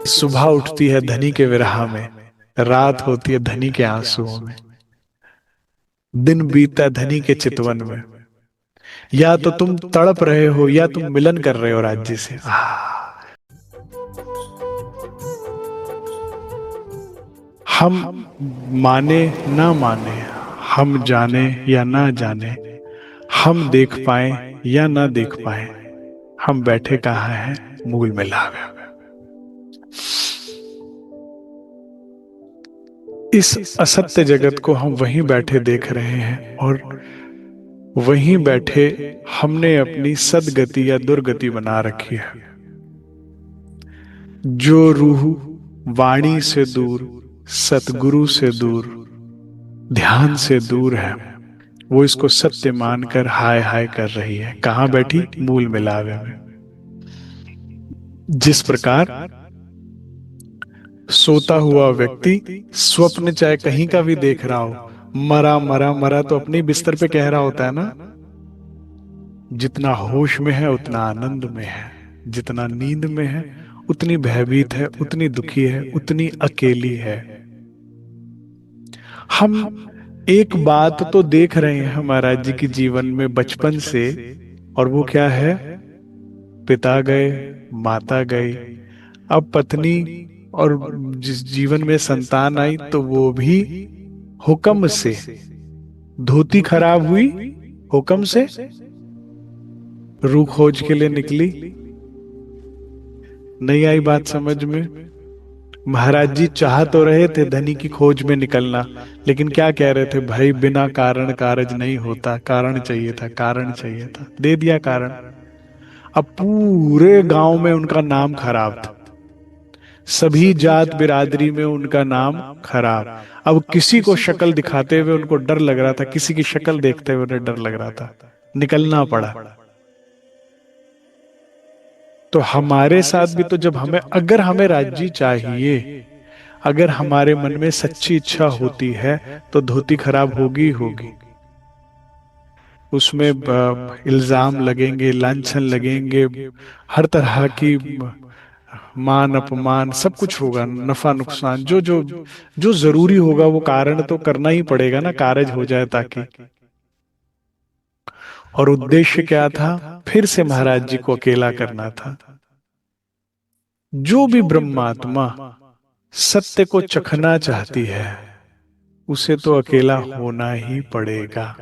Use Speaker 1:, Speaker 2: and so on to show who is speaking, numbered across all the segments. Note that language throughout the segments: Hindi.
Speaker 1: सुबह उठती है धनी के विरह में, रात होती है धनी के आंसुओं में, दिन बीतता है धनी के चितवन में। या तो तुम तड़प रहे हो या तुम मिलन कर रहे हो राज्य से। हम माने ना माने, हम जाने या ना जाने, हम देख पाए या ना देख पाए, हम बैठे कहाँ हैं मूल में लावे। इस असत्य जगत को हम वहीं बैठे देख रहे हैं और वहीं बैठे हमने अपनी सदगति या दुर्गति बना रखी है। जो रूह वाणी से दूर, सतगुरु से दूर, ध्यान से दूर है, वो इसको सत्य मानकर हाय हाय कर रही है। कहां बैठी? मूल मिलावे में। जिस प्रकार सोता हुआ व्यक्ति स्वप्न चाहे कहीं का भी देख रहा हो, मरा मरा मरा तो अपने बिस्तर पे कह रहा होता है ना। जितना होश में है उतना आनंद में है, जितना नींद में है उतनी भयभीत है, उतनी दुखी है, उतनी अकेली है। हम एक बात तो देख रहे हैं महाराज जी के जीवन में बचपन से, और वो क्या है? पिता गए, माता गई, अब पत्नी, और जिस जीवन में संतान आई तो वो भी हुक्म से। धोती खराब हुई, हुक्म से रूह खोज के लिए निकली। नहीं आई बात समझ में? महाराज जी चाह तो रहे थे धनी की खोज में निकलना, लेकिन क्या कह रहे थे? भाई बिना कारण कारज नहीं होता, कारण चाहिए था, कारण चाहिए था, दे दिया कारण। अब पूरे गांव में उनका नाम खराब था, सभी जात बिरादरी में उनका नाम खराब। अब किसी को शक्ल दिखाते हुए उनको डर लग रहा था, किसी की शक्ल देखते हुए उन्हें डर लग रहा था, निकलना पड़ा। तो हमारे साथ भी तो जब हमें, अगर हमें राज्य चाहिए, अगर हमारे मन में सच्ची इच्छा होती है तो धोती खराब होगी ही होगी। उसमें इल्जाम लगेंगे, लांछन लगेंगे, हर तरह की मान अपमान सब कुछ होगा, नफा नुकसान, जो जो जो जरूरी होगा वो कारण तो करना ही पड़ेगा ना, कारज हो जाए ताकि। और उद्देश्य क्या था? फिर से महाराज जी को अकेला करना था। जो भी ब्रह्मात्मा सत्य को चखना चाहती है उसे तो अकेला होना ही पड़ेगा।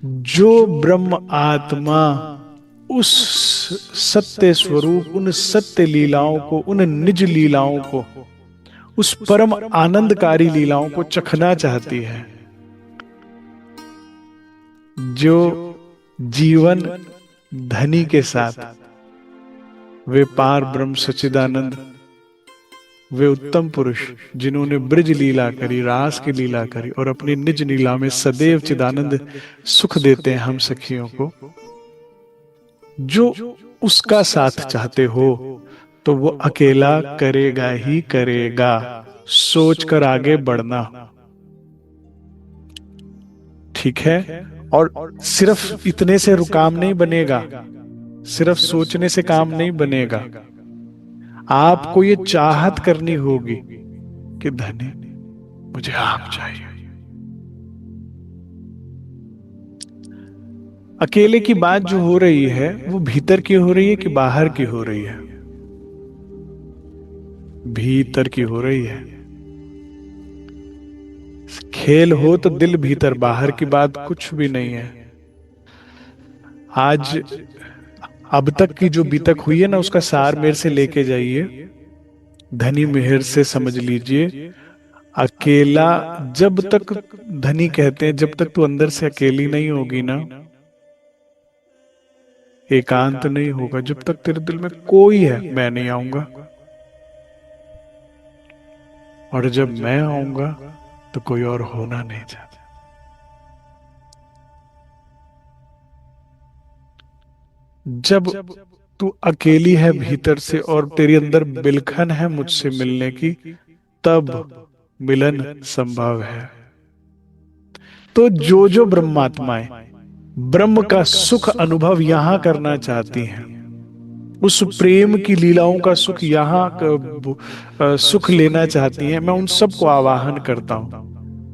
Speaker 1: जो ब्रह्म आत्मा उस सत्य स्वरूप, उन सत्य लीलाओं को, उन निज लीलाओं को, उस परम आनंदकारी लीलाओं को चखना चाहती है, जो जीवन धनी के साथ, वे पार ब्रह्म सच्चिदानंद, वे उत्तम पुरुष जिन्होंने ब्रज लीला करी, रास की लीला करी और अपनी निज लीला में सदैव चिदानंद सुख देते हैं हम सखियों को, जो उसका साथ चाहते हो तो वो अकेला करेगा ही करेगा। सोच कर आगे बढ़ना, ठीक है? और सिर्फ इतने से काम नहीं बनेगा, सिर्फ सोचने से काम नहीं बनेगा। आपको ये चाहत करनी होगी कि धनी मुझे आप चाहिए। अकेले की बात जो हो रही है वो भीतर की हो रही है कि बाहर की हो रही है? भीतर की हो रही है। खेल हो तो दिल भीतर, बाहर की बात कुछ भी नहीं है। आज अब तक की जो बीतक हुई है ना, उसका सार मेरे से लेके जाइए, धनी मेहर से समझ लीजिए। अकेला जब तक, धनी कहते हैं जब तक तू अंदर से अकेली नहीं होगी ना, एकांत नहीं होगा, जब तक तेरे दिल में कोई है, मैं नहीं आऊंगा। और जब मैं आऊंगा तो कोई और होना नहीं चाहता। जब तू अकेली है भीतर से और तेरी अंदर बिलखन है मुझसे मिलने की, तब मिलन संभव है। तो जो जो ब्रह्मात्माएं ब्रह्म का सुख अनुभव यहां करना चाहती हैं, उस प्रेम की लीलाओं का सुख यहां सुख लेना चाहती हैं, मैं उन सबको आवाहन करता हूं,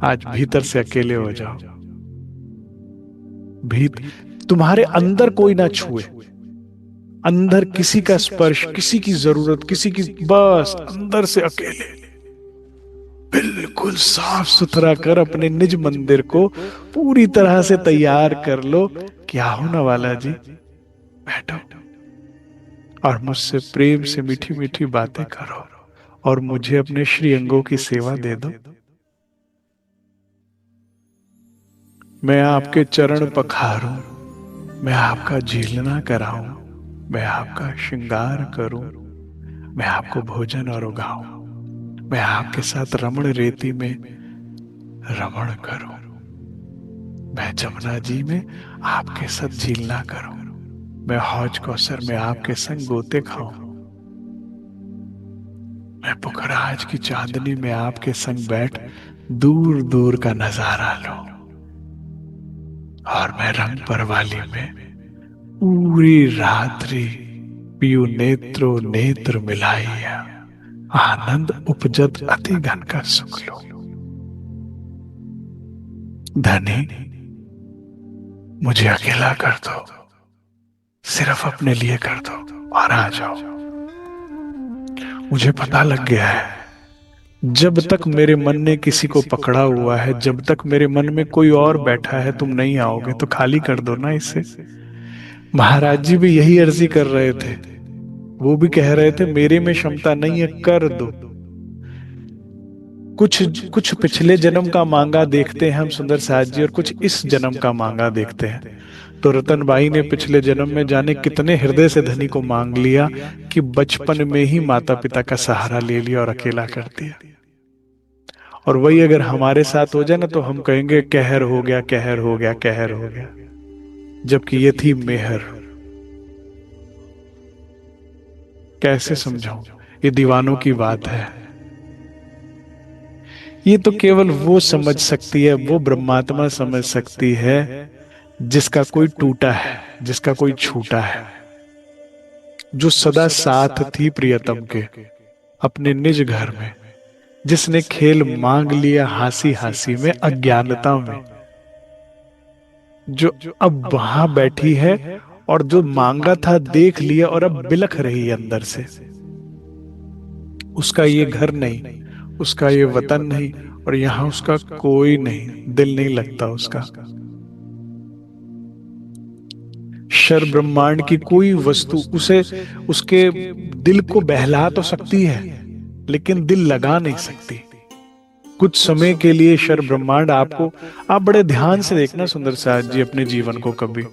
Speaker 1: आज भीतर से अकेले हो जाओ। तुम्हारे अंदर कोई ना छुए, अंदर किसी का स्पर्श, किसी की जरूरत, किसी की, बस अंदर से अकेले बिल्कुल साफ सुथरा कर अपने निज मंदिर को पूरी तरह से तैयार कर लो। क्या होने वाला जी, बैठो और मुझसे प्रेम से मीठी मीठी बातें करो और मुझे अपने श्री अंगों की सेवा दे दो। मैं आपके चरण पखारूं, मैं आपका झीलना कराऊं, मैं आपका श्रृंगार करूं, मैं आपको भोजन और उगाऊं, मैं आपके साथ रमण रेती में रमण करूं, मैं जमुना जी में आपके साथ झीलना करूं, मैं हौज कौसर में आपके संग गोते खाऊं, मैं पुखराज की चांदनी में आपके संग बैठ दूर दूर का नजारा लूं, और मैं रंग परवाली में पूरी रात्रि पियू नेत्रो नेत्र मिलाइया, आनंद उपजत अति घन का सुख लो। धनी मुझे अकेला कर दो, सिर्फ अपने लिए कर दो और आ जाओ। मुझे पता लग गया है, जब तक मेरे मन ने किसी को पकड़ा हुआ है, जब तक मेरे मन में कोई और बैठा है, तुम नहीं आओगे तो खाली कर दो ना इसे। महाराज जी भी यही अर्जी कर रहे थे, वो भी कह रहे थे मेरे में क्षमता नहीं है, कर दो। कुछ कुछ पिछले जन्म का मांगा देखते हैं हम सुंदर साज जी, और कुछ इस जन्म का मांगा देखते हैं। तो रतनबाई ने पिछले जन्म में जाने कितने हृदय से धनी को मांग लिया कि बचपन में ही माता पिता का सहारा ले लिया और अकेला कर दिया। और वही अगर हमारे साथ हो जाए ना, तो हम कहेंगे कहर हो गया, कहर हो गया, कहर हो गया, जबकि ये थी मेहर। कैसे समझाऊं, ये दीवानों की बात है। ये तो केवल वो समझ सकती है, वो ब्रह्मात्मा समझ सकती है जिसका कोई टूटा है, जिसका कोई छूटा है, जो सदा साथ थी प्रियतम के अपने निज घर में, जिसने खेल मांग लिया हासी हासी में, अज्ञानता में, जो अब वहां बैठी है और जो मांगा था देख लिया और अब बिलख रही है अंदर से। उसका ये घर नहीं, उसका ये वतन नहीं, और यहां उसका कोई नहीं, दिल नहीं लगता उसका। शर ब्रह्मांड की कोई वस्तु उसे, उसके दिल को बहला तो सकती है, लेकिन दिल लगा नहीं सकती। कुछ समय के लिए शर ब्रह्मांड आपको, आप बड़े ध्यान से देखना सुंदर साज जी अपने जीवन को, कभी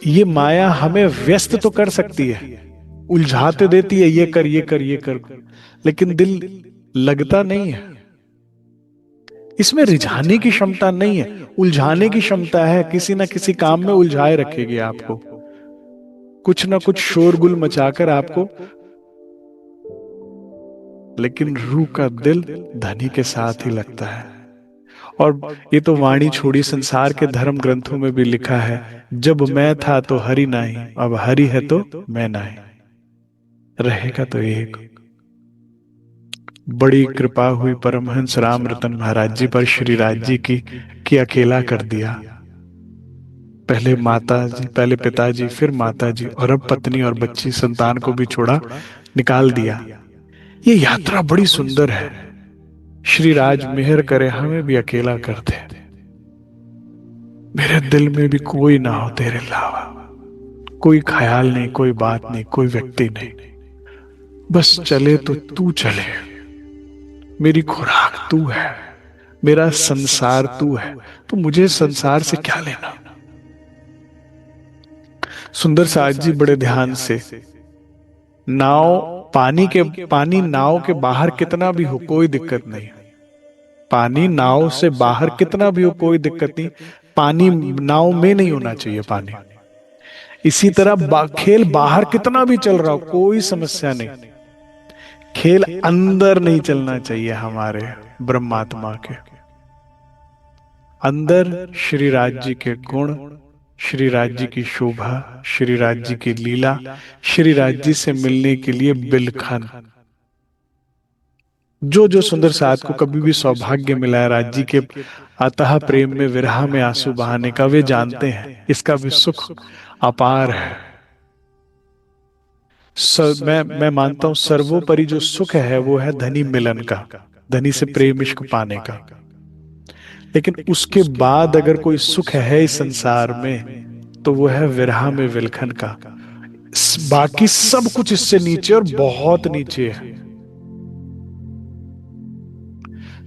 Speaker 1: ये माया हमें व्यस्त तो कर सकती है, उलझाते देती है, ये कर ये कर ये कर, लेकिन दिल लगता नहीं है। इसमें रिझाने की क्षमता नहीं है, उलझाने की क्षमता है। किसी ना किसी काम में उलझाए रखेगी आपको, कुछ ना कुछ शोरगुल मचाकर आपको, लेकिन रूह का दिल धनी के साथ ही लगता है। और ये तो वाणी छोड़ी, संसार के धर्म ग्रंथों में भी लिखा है, जब मैं था तो हरि नाही, अब हरि है तो मैं नाही, रहेगा तो एक। बड़ी कृपा हुई परमहंस राम रतन महाराज जी पर श्री राज जी की कि अकेला कर दिया। पहले माता जी, पहले पिताजी, फिर माता जी, और अब पत्नी और बच्ची संतान को भी छोड़ा, निकाल दिया। ये यात्रा बड़ी सुंदर है। श्री राज मेहर करे हमें भी अकेला कर दे, मेरे दिल में भी कोई ना हो तेरे अलावा, कोई ख्याल नहीं, कोई बात नहीं, कोई व्यक्ति नहीं, बस चले तो तू चले। मेरी खुराक तू है, मेरा संसार तू है, तो मुझे संसार से क्या लेना। सुंदर साज जी बड़े ध्यान से, नाव पानी नाव के बाहर कितना भी हो कोई दिक्कत नहीं, पानी नाव से बाहर कितना भी हो कोई दिक्कत नहीं, पानी नाव में नहीं होना चाहिए पानी। इसी तरह खेल बाहर कितना भी चल रहा हो कोई समस्या नहीं, खेल अंदर नहीं चलना चाहिए हमारे ब्रह्मात्मा के। अंदर श्री राज जी के गुण, श्री राज जी की शोभा, श्री राज जी की लीला, श्री राज जी से मिलने के लिए बिलखन। जो जो सुंदर साथ को कभी भी सौभाग्य मिला है राज जी के अतः प्रेम में, विरह में आंसू बहाने का, वे जानते हैं इसका भी सुख अपार है। मैं मानता हूं सर्वोपरि जो सुख है वो है धनी मिलन का, धनी से प्रेम इश्क पाने का। लेकिन उसके बाद अगर कोई सुख है इस संसार में तो वो है विरह में विलखन का। बाकी सब कुछ इससे नीचे और बहुत नीचे है।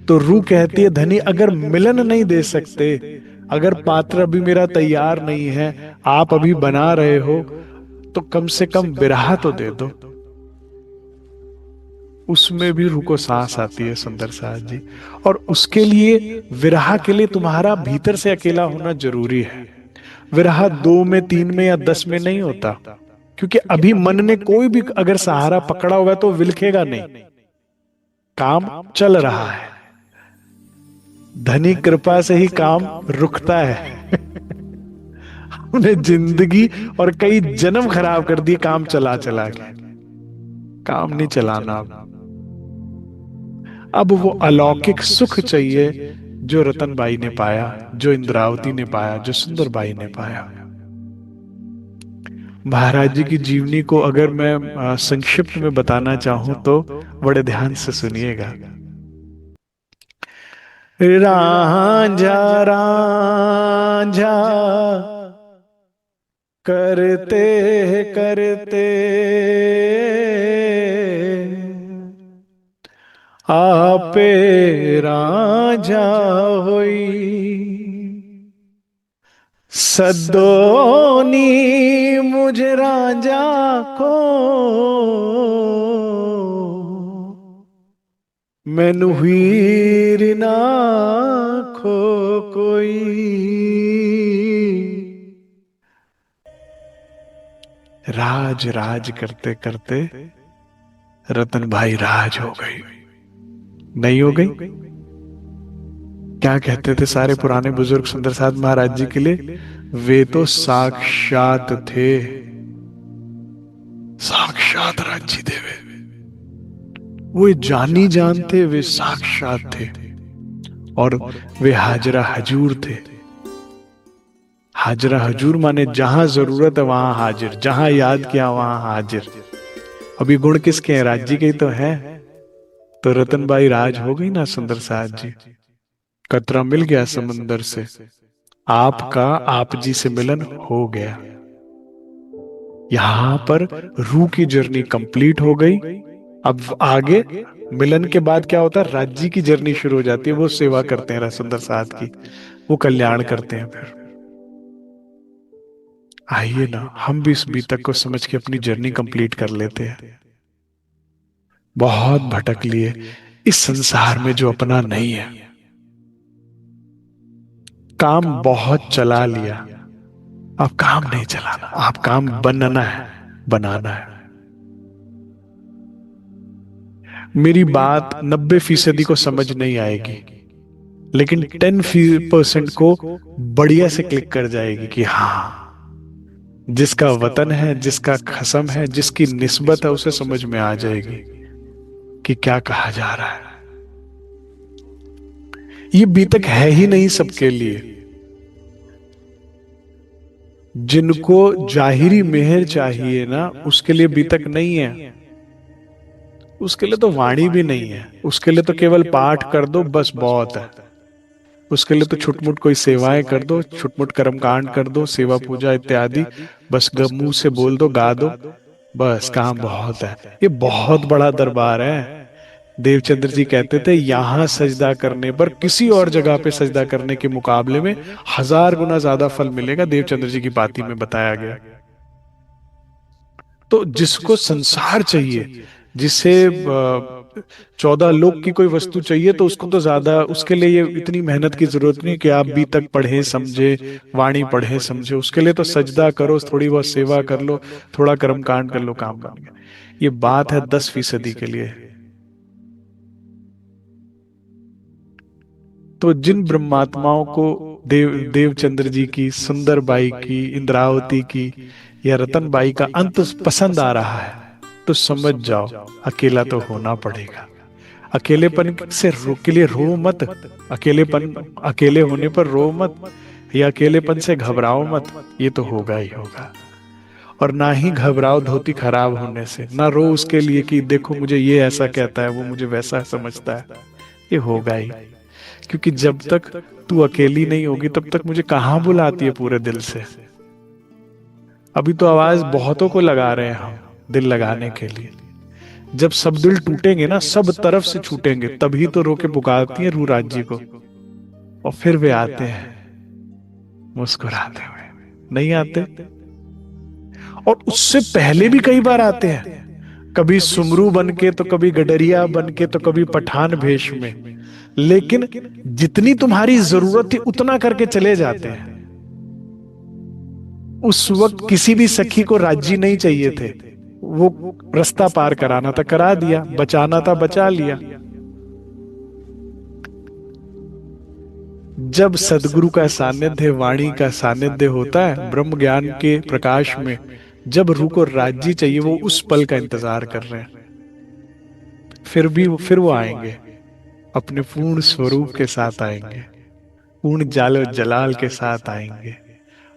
Speaker 1: तो रूह कहती है धनी अगर मिलन नहीं दे सकते, अगर पात्र अभी मेरा तैयार नहीं है, आप अभी बना रहे हो, तो कम से कम विरह तो दे दो। उसमें भी रूह को सांस आती है सुंदर साथ जी। और उसके लिए, विरह के लिए तुम्हारा भीतर से अकेला होना जरूरी है। विरह 2 में 3 में या 10 में नहीं होता, क्योंकि अभी मन ने कोई भी अगर सहारा पकड़ा हुआ है तो विलखेगा नहीं, काम चल रहा है। धनी कृपा से ही काम रुकता है। हमने जिंदगी और कई जन्म खराब कर दिए काम चला चला के। काम नहीं चलाना। अब वो अलौकिक सुख चाहिए जो रतनबाई ने पाया, जो इंद्रावती ने पाया, जो सुंदरबाई ने पाया। महाराज जी की जीवनी को अगर मैं संक्षिप्त में बताना चाहूं तो बड़े ध्यान से सुनिएगा। रांझा रांझा करते करते आपे रांझा होई, सदोनी मुझे रांझा को, मैनू हीर ना खो कोई। राज राज करते करते रतन भाई राज हो गई, नहीं हो गई? क्या कहते थे सारे पुराने बुजुर्ग सुंदर साथ महाराज जी के लिए? वे तो साक्षात थे, साक्षात राज्य देवे। वो जानी जानते, वे साक्षात थे। और वे हाजरा हजूर थे। हाजरा हजूर माने जहां जरूरत है वहां हाजिर, जहां याद किया वहां हाजिर। अभी गुण किसके हैं? राज जी के ही तो है। तो रतनबाई राज हो गई ना सुंदर साथ जी। कतरा मिल गया समंदर से, आपका आप जी से मिलन हो गया। यहां पर रूह की जर्नी कंप्लीट हो गई। अब आगे मिलन के बाद क्या होता है? राज्य की जर्नी शुरू हो जाती है। वो सेवा करते हैं सुंदर साथ की, वो कल्याण करते हैं। फिर आइए ना हम भी इस बीतक को समझ के अपनी जर्नी कंप्लीट कर लेते हैं। बहुत भटक लिए इस संसार में जो अपना नहीं है। काम बहुत चला लिया, अब काम नहीं चलाना, आप काम बनना है, बनाना है। मेरी बात 90% को समझ नहीं आएगी, लेकिन 10% को बढ़िया से क्लिक कर जाएगी कि हाँ, जिसका वतन है, जिसका खसम है, जिसकी निस्बत है, उसे समझ में आ जाएगी कि क्या कहा जा रहा है। ये बीतक है ही नहीं सबके लिए। जिनको जाहिरी मेहर चाहिए ना, उसके लिए बीतक नहीं है। उसके लिए तो वाणी भी नहीं है। उसके लिए तो केवल पाठ कर दो बस बहुत है। उसके लिए तो छुटमुट कोई सेवाएं कर दो, छुटमुट कर्मकांड कर दो, सेवा पूजा इत्यादि, बस मुंह से बोल दो, गा दो, बस काम बहुत है। ये बहुत बड़ा दरबार है। देवचंद्र जी कहते थे यहां सजदा करने पर किसी और जगह पे सजदा करने के मुकाबले में 1000 गुना ज्यादा फल मिलेगा। देवचंद्र जी की बाती में बताया गया। तो जिसको संसार चाहिए, जिसे 14 लोक की कोई वस्तु चाहिए, तो उसको तो ज्यादा, उसके लिए ये इतनी मेहनत की जरूरत नहीं कि आप भी तक पढ़े समझे, वाणी पढ़े समझे। उसके लिए तो सजदा करो, थोड़ी बहुत सेवा कर लो, थोड़ा कर्म कांड कर लो, काम बन गया। ये बात है 10% के लिए। तो जिन ब्रह्मात्माओं को देवचंद्र जी की, सुंदर बाई की, इंद्रावती की या रतन बाई का अंत पसंद आ रहा है, तो समझ जाओ अकेला तो होना पड़ेगा। अकेलेपन से के लिए रो मत। अकेलेपन, अकेले होने पर रो मत, या अकेलेपन से घबराओ मत, ये तो होगा ही होगा। और ना ही घबराओ धोती खराब होने से, ना रो उसके लिए कि देखो मुझे ये ऐसा कहता है, वो मुझे वैसा समझता है, ये होगा ही। क्योंकि जब तक तू अकेली नहीं होगी तब तक मुझे कहाँ बुलाती है पूरे दिल से। अभी तो आवाज बहुतों को लगा रहे हैं हम दिल लगाने के लिए। जब सब दिल टूटेंगे ना, सब तरफ से छूटेंगे, तभी तो रोके पुकारती है रूराज जी को। और फिर वे आते हैं मुस्कुराते हुए, नहीं आते? और उससे पहले भी कई बार आते हैं, कभी सुमरू बन के, तो कभी गडरिया बन के, तो कभी पठान भेष में। लेकिन जितनी तुम्हारी जरूरत थी उतना करके चले जाते हैं। उस वक्त किसी भी सखी को राज्य नहीं चाहिए थे, वो रास्ता पार कराना था करा दिया, बचाना था बचा लिया। जब सदगुरु का सानिध्य, वाणी का सानिध्य होता है ब्रह्म ज्ञान के प्रकाश में, जब रूह को राज्य चाहिए, वो उस पल का इंतजार कर रहे हैं। फिर वो आएंगे, अपने पूर्ण स्वरूप के साथ आएंगे, पूर्ण जाल जलाल के साथ आएंगे,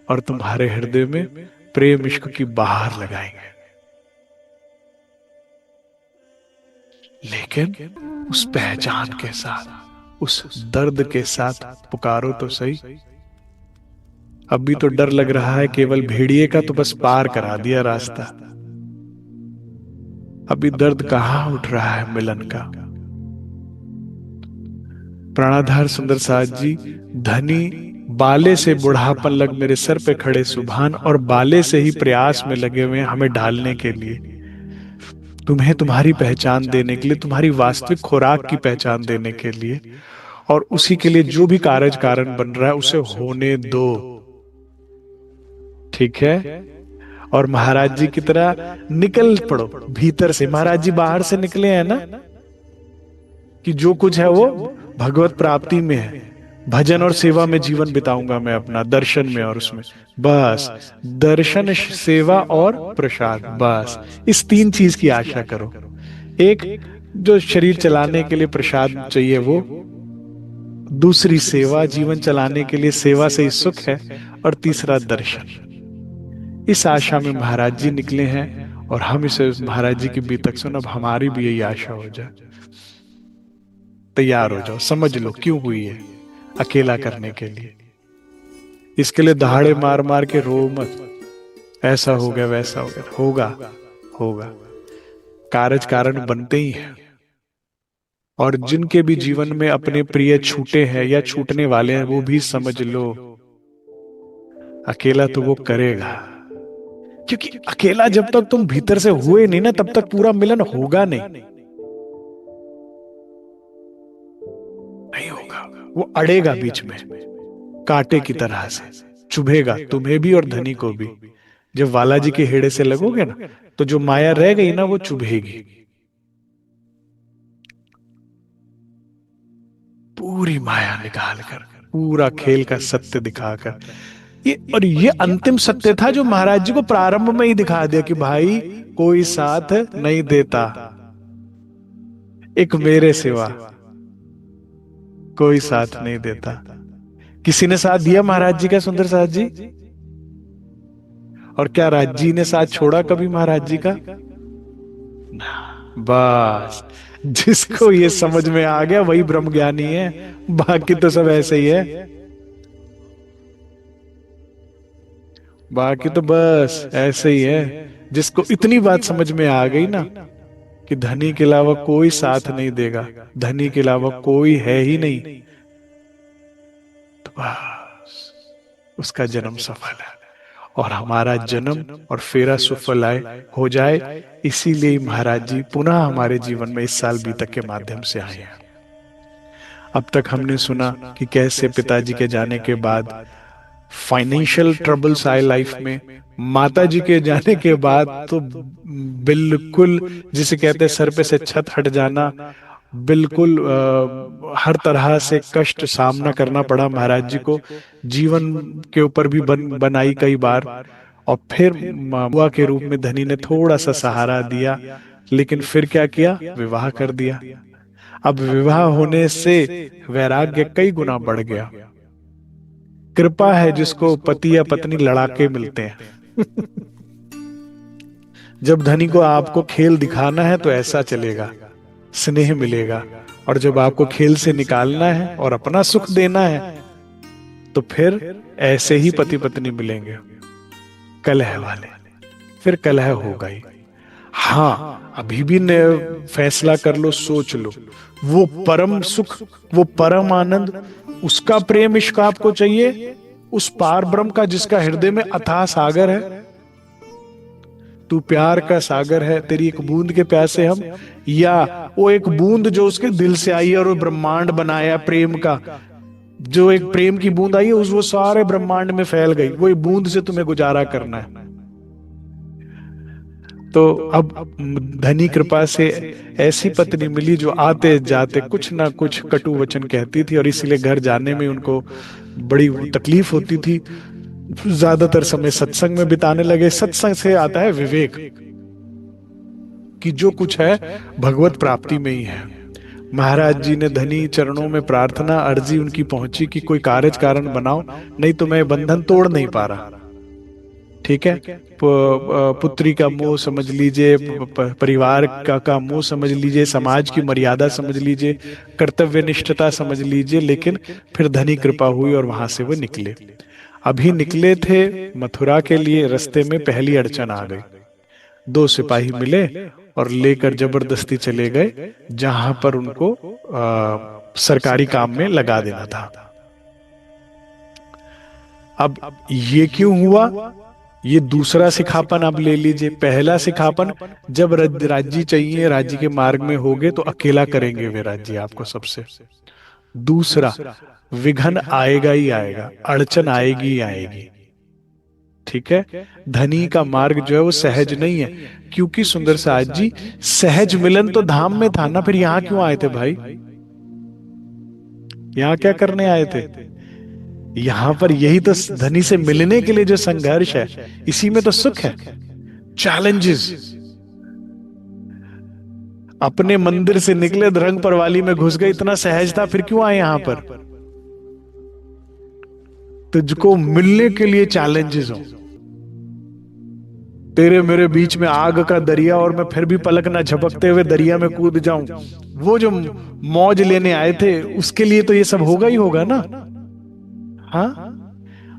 Speaker 1: और तुम्हारे हृदय में प्रेम इश्क की बहार लगाएंगे। लेकिन उस पहचान के साथ, उस दर्द के साथ पुकारो तो सही। अभी तो डर लग रहा है केवल भेड़िए का, तो बस पार करा दिया रास्ता। अभी दर्द कहां उठ रहा है मिलन का। प्राणाधार सुंदर साथ जी, धनी बाले से बुढ़ापन लग मेरे सर पे खड़े सुभान, और बाले से ही प्रयास में लगे हुए हैं हमें ढालने के लिए, तुम्हें तुम्हारी पहचान देने के लिए, तुम्हारी वास्तविक खुराक की पहचान देने के लिए। और उसी के लिए जो भी कारज कारण बन रहा है उसे होने दो, ठीक है? और महाराज जी की तरह निकल पड़ो भीतर से। महाराज जी बाहर से निकले हैं ना, कि जो कुछ है वो भगवत प्राप्ति में है, भजन और सेवा में जीवन बिताऊंगा मैं अपना, दर्शन में और उसमें, बस दर्शन, सेवा और प्रसाद, बस इस तीन चीज की आशा करो। एक जो शरीर चलाने के लिए प्रसाद चाहिए वो, दूसरी सेवा, जीवन चलाने के लिए सेवा से ही सुख है, और तीसरा दर्शन। इस आशा में महाराज जी निकले हैं, और हम इसे महाराज जी की बीतक सुन, अब हमारी भी यही आशा हो जाए। तैयार हो जाओ, समझ लो क्यों हुई है, अकेला करने के लिए। इसके लिए दहाड़े मार मार के रो मत, ऐसा हो गया वैसा हो गया, होगा होगा, कारज कारण बनते ही हैं। और जिनके भी जीवन में अपने प्रिय छूटे हैं या छूटने वाले हैं, वो भी समझ लो अकेला तो वो करेगा। क्योंकि अकेला जब तक तुम भीतर से हुए नहीं ना, तब तक पूरा मिलन होगा नहीं, नहीं होगा। वो अड़ेगा बीच में, कांटे की तरह से चुभेगा तुम्हें भी और धनी को भी। जब बालाजी के हेड़े से लगोगे ना, तो जो माया रह गई ना वो चुभेगी, पूरी माया निकालकर, पूरा खेल का सत्य दिखाकर। और ये अंतिम सत्य था जो महाराज जी को प्रारंभ में ही दिखा दिया कि भाई कोई साथ नहीं देता, एक मेरे सिवा कोई साथ नहीं देता। किसी ने साथ दिया महाराज जी का, सुंदर साथ जी? और क्या राज जी ने साथ छोड़ा कभी महाराज जी का? बस जिसको ये समझ में आ गया वही ब्रह्म ज्ञानी है, बाकी तो सब ऐसे ही है। बाकी तो बस ऐसे ही है। जिसको इतनी बात समझ में आ गई ना कि धनी के अलावा कोई साथ नहीं देगा, धनी के अलावा कोई है ही नहीं, तो बस उसका जन्म सफल है। और हमारा जन्म और फेरा सफल हो जाए, इसीलिए महाराज जी पुनः हमारे जीवन में इस साल बीतक के माध्यम से आए हैं। अब तक हमने सुना कि कैसे पिताजी के जाने के बाद फाइनेंशियल ट्रबल्स आए लाइफ में, माता जी के जाने के बाद तो बिल्कुल जिसे कहते हैं सर पे से छत हट जाना, बिल्कुल हर तरह से कष्ट सामना करना पड़ा महाराज जी को। जीवन के ऊपर भी बनाई कई बार। और फिर बुआ के रूप में धनी ने थोड़ा सा सहारा दिया, लेकिन फिर क्या किया, विवाह कर दिया। अब विवाह होने से वैराग्य कई गुना बढ़ गया। कृपा है जिसको पति या पत्नी लड़ाके मिलते हैं। जब धनी को आपको खेल दिखाना है तो ऐसा चलेगा, स्नेह मिलेगा। और जब आपको खेल से निकालना है और अपना सुख देना है तो फिर ऐसे ही पति पत्नी मिलेंगे, कलह वाले। फिर कलह होगा ही। हाँ, अभी भी फैसला कर लो, सोच लो, वो परम सुख, वो परम आनंद, उसका प्रेम इश्क आपको चाहिए, उस पार ब्रह्म का जिसका हृदय में अथाह सागर है। तू प्यार का सागर है, तेरी एक बूंद के प्यासे हम, या वो एक बूंद जो उसके दिल से आई है और वो ब्रह्मांड बनाया प्रेम का, जो एक प्रेम की बूंद आई है उस वो सारे ब्रह्मांड में फैल गई, वो एक बूंद से तुम्हें गुजारा करना है। तो अब धनी कृपा से ऐसी पत्नी मिली जो आते जाते कुछ ना कुछ कटु वचन कहती थी, और इसीलिए घर जाने में उनको बड़ी तकलीफ होती थी। ज्यादातर समय सत्संग में बिताने लगे। सत्संग से आता है विवेक कि जो कुछ है भगवत प्राप्ति में ही है। महाराज जी ने धनी चरणों में प्रार्थना, अर्जी उनकी पहुंची कि कोई कार्यज कारण बनाओ, नहीं तो मैं बंधन तोड़ नहीं पा रहा। ठीक है, पुत्री का मोह समझ लीजिए, परिवार का मोह समझ लीजिए, समाज की मर्यादा समझ लीजिए, कर्तव्य निष्ठता समझ लीजिए, लेकिन फिर धनी कृपा हुई और वहां से वो निकले। अभी निकले थे मथुरा के लिए, रास्ते में पहली अड़चन आ गई। दो सिपाही मिले और लेकर जबरदस्ती चले गए जहां पर उनको सरकारी काम में लगा देना था। अब ये क्यों हुआ, ये दूसरा सिखापन अब ले लीजिए। पहला सिखापन, जब राज्य चाहिए, राज्य के मार्ग में होगे तो अकेला करेंगे वे राज्य आपको सबसे। दूसरा, विघन आएगा ही आएगा, अड़चन आएगी ही आएगी। ठीक है, धनी का मार्ग जो है वो सहज नहीं है, क्योंकि सुंदर साज जी सहज मिलन तो धाम में था ना, फिर यहां क्यों आए थे भाई? यहां क्या करने आए थे? यहां पर यही तो धनी से मिलने के लिए जो संघर्ष है, इसी में तो सुख है। चैलेंजेस। अपने मंदिर से निकले, रंग परवाली में घुस गए, इतना सहज था, फिर क्यों आए यहां पर? तुझको मिलने के लिए चैलेंजेस हो। तेरे मेरे बीच में आग का दरिया और मैं फिर भी पलक ना झपकते हुए दरिया में कूद जाऊं, वो जो मौज लेने आए थे उसके लिए तो ये सब होगा ही होगा ना। हाँ,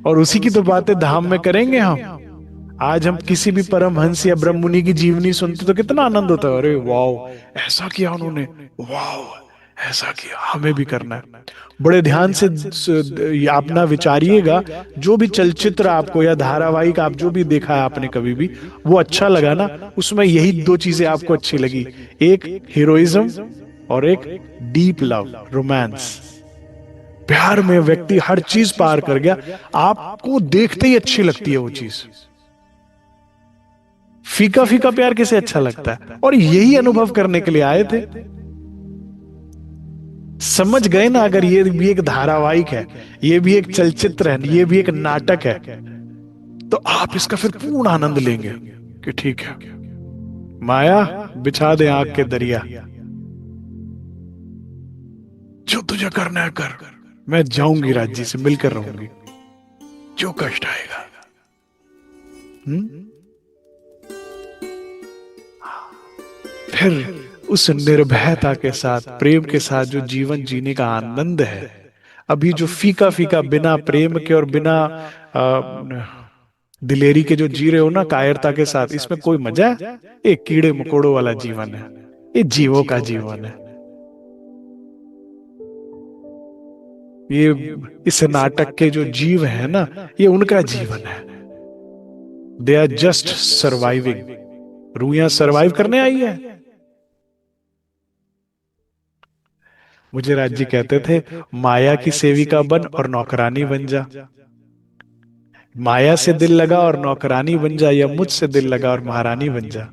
Speaker 1: और उसी की तो बातें धाम में करेंगे हम। आज हम किसी भी परमहंस या ब्रह्म मुनि की जीवनी सुनते तो कितना आनंद होता है, अरे वाह ऐसा किया उन्होंने, वाह ऐसा किया, हमें भी करना है। बड़े ध्यान से अपना विचारिएगा, जो भी चलचित्र आपको या धारावाहिक आप जो भी देखा है आपने कभी भी, वो अच्छा लगा ना, उसमें यही दो चीजें आपको अच्छी लगी, एक हीरोइज्म और एक डीप लव, रोमांस। प्यार में व्यक्ति हर चीज पार कर गया, आपको देखते ही अच्छी लगती है वो चीज। फीका फीका प्यार किसे अच्छा लगता है? और यही अनुभव करने के लिए आए थे। समझ गए ना, अगर ये भी एक धारावाहिक है, ये भी एक चलचित्र है, ये भी एक नाटक है, तो आप इसका फिर पूर्ण आनंद लेंगे कि ठीक है, माया बिछा दे आंख के दरिया, जो तुझे करना है कर, मैं जाऊंगी राज्य से मिलकर रहूंगी, जो कष्ट आएगा। फिर उस निर्भयता के साथ, प्रेम के साथ जो जीवन जीने का आनंद है, अभी जो फीका फीका बिना प्रेम के और बिना दिलेरी के जो जी रहे हो ना कायरता के साथ, इसमें कोई मजा है? एक कीड़े मकोड़ों वाला जीवन है, ये जीवों का जीवन है। ये इस नाटक के जो जीव है ना, ये उनका जीवन है। They are just surviving. रूहियां सर्वाइव करने आई है। मुझे राज्य कहते थे, माया की सेविका बन और नौकरानी बन जा। माया से दिल लगा और नौकरानी बन जा, या मुझसे दिल लगा और महारानी बन जा।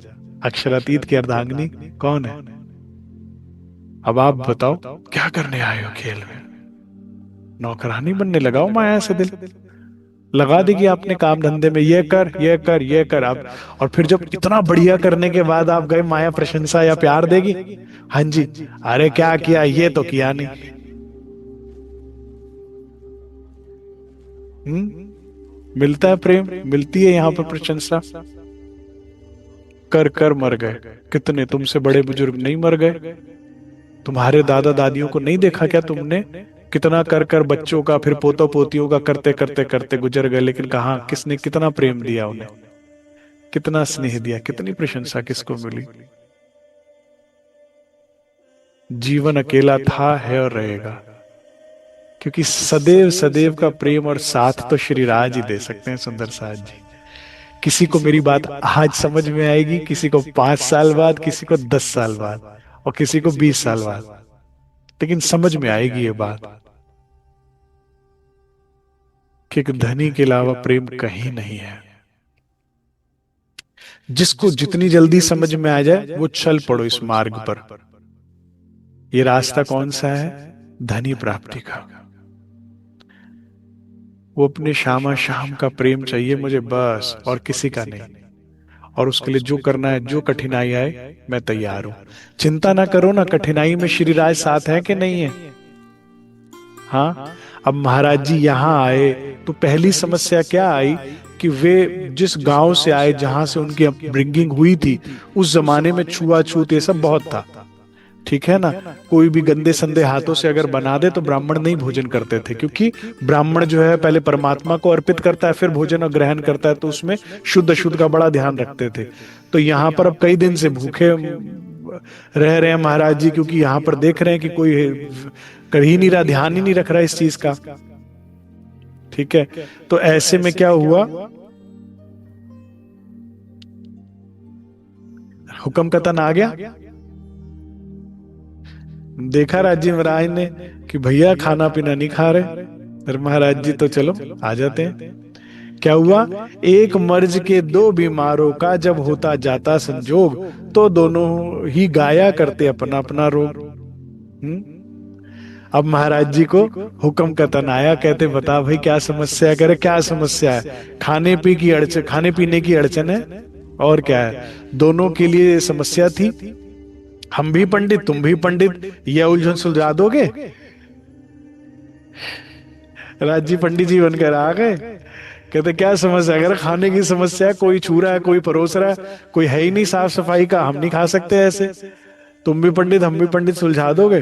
Speaker 1: अक्षरातीत की अर्धांगिनी कौन है? अब आप बताओ क्या करने आए हो खेल में? नौकरानी बनने लगाओ माया से दिल, लगा देगी आपने काम धंधे में, ये कर ये कर ये कर आप। और फिर जब इतना बढ़िया करने के बाद आप गए, माया प्रशंसा या प्यार देगी? हाँ जी, अरे क्या किया, ये तो किया नहीं। मिलता है प्रेम, मिलती है यहाँ पर प्रशंसा। कर कर मर गए, कितने तुमसे बड़े बुजुर्ग नहीं मर गए? तुम्हारे दादा दादियों को नहीं देखा क्या तुमने? कितना कर कर बच्चों का, फिर पोतों पोतियों का करते करते करते गुजर गए, लेकिन कहाँ, किसने कितना प्रेम दिया उन्हें, कितना स्नेह दिया, कितनी प्रशंसा किसको मिली? जीवन अकेला था, है और रहेगा, क्योंकि सदैव सदैव का प्रेम और साथ तो श्री राज ही दे सकते हैं, सुंदर साथ जी। किसी को मेरी बात आज समझ में आएगी, किसी को 5 साल बाद, किसी को 10 साल बाद, और किसी को 20 साल बाद, लेकिन समझ में आएगी ये बात कि एक धनी के अलावा प्रेम कहीं नहीं है। जिसको जितनी जल्दी समझ में आ जाए वो चल पड़ो इस मार्ग पर। ये रास्ता कौन सा है? धनी प्राप्ति का। वो अपने श्यामा शाम का प्रेम चाहिए मुझे बस, और किसी का नहीं। और उसके लिए जो करना है, जो कठिनाई आए, मैं तैयार हूं। चिंता ना करो ना, कठिनाई में श्री राज साथ है कि नहीं है? हाँ, अब महाराज जी यहाँ आए तो पहली समस्या क्या आई कि वे जिस गांव से आए, जहां से उनकी अपब्रिंगिंग हुई थी, उस जमाने में छुआछूत ये सब बहुत था, ठीक है ना। कोई भी गंदे संदे हाथों से अगर बना दे तो ब्राह्मण नहीं भोजन करते थे, क्योंकि ब्राह्मण जो है पहले परमात्मा को अर्पित करता है, फिर भोजन ग्रहण करता है, तो उसमें शुद्ध अशुद्ध का बड़ा ध्यान रखते थे। तो यहाँ पर अब कई दिन से भूखे रह रहे हैं महाराज जी, क्योंकि यहाँ पर देख रहे हैं कि कोई कर ही नहीं रहा, ध्यान ही नहीं रख रहा इस चीज का, ठीक है। तो ऐसे में क्या हुआ, हुक्म का तन आ गया। देखा राजी महाराज ने कि भैया खाना पीना नहीं खा रहे, फिर महाराज जी तो चलो आ जाते हैं। क्या हुआ, एक मर्ज के 2 बीमारों का जब होता जाता संजोग, तो दोनों ही गाया करते अपना अपना रोग। अब महाराज जी को हुक्म का तन आया, कहते बता भाई क्या समस्या? करे क्या समस्या है? खाने पी की अड़चन, खाने पीने की अड़चन है, और क्या है? दोनों के लिए समस्या थी, हम भी पंडित तुम भी पंडित, यह उलझन सुलझा दोगे? राज जी पंडित जी बनकर आ गए, कहते क्या समस्या? अगर खाने की समस्या, कोई छू रहा है, कोई परोस रहा है, कोई है ही नहीं साफ सफाई का, हम नहीं खा सकते ऐसे, तुम भी पंडित हम भी पंडित, सुलझा दोगे?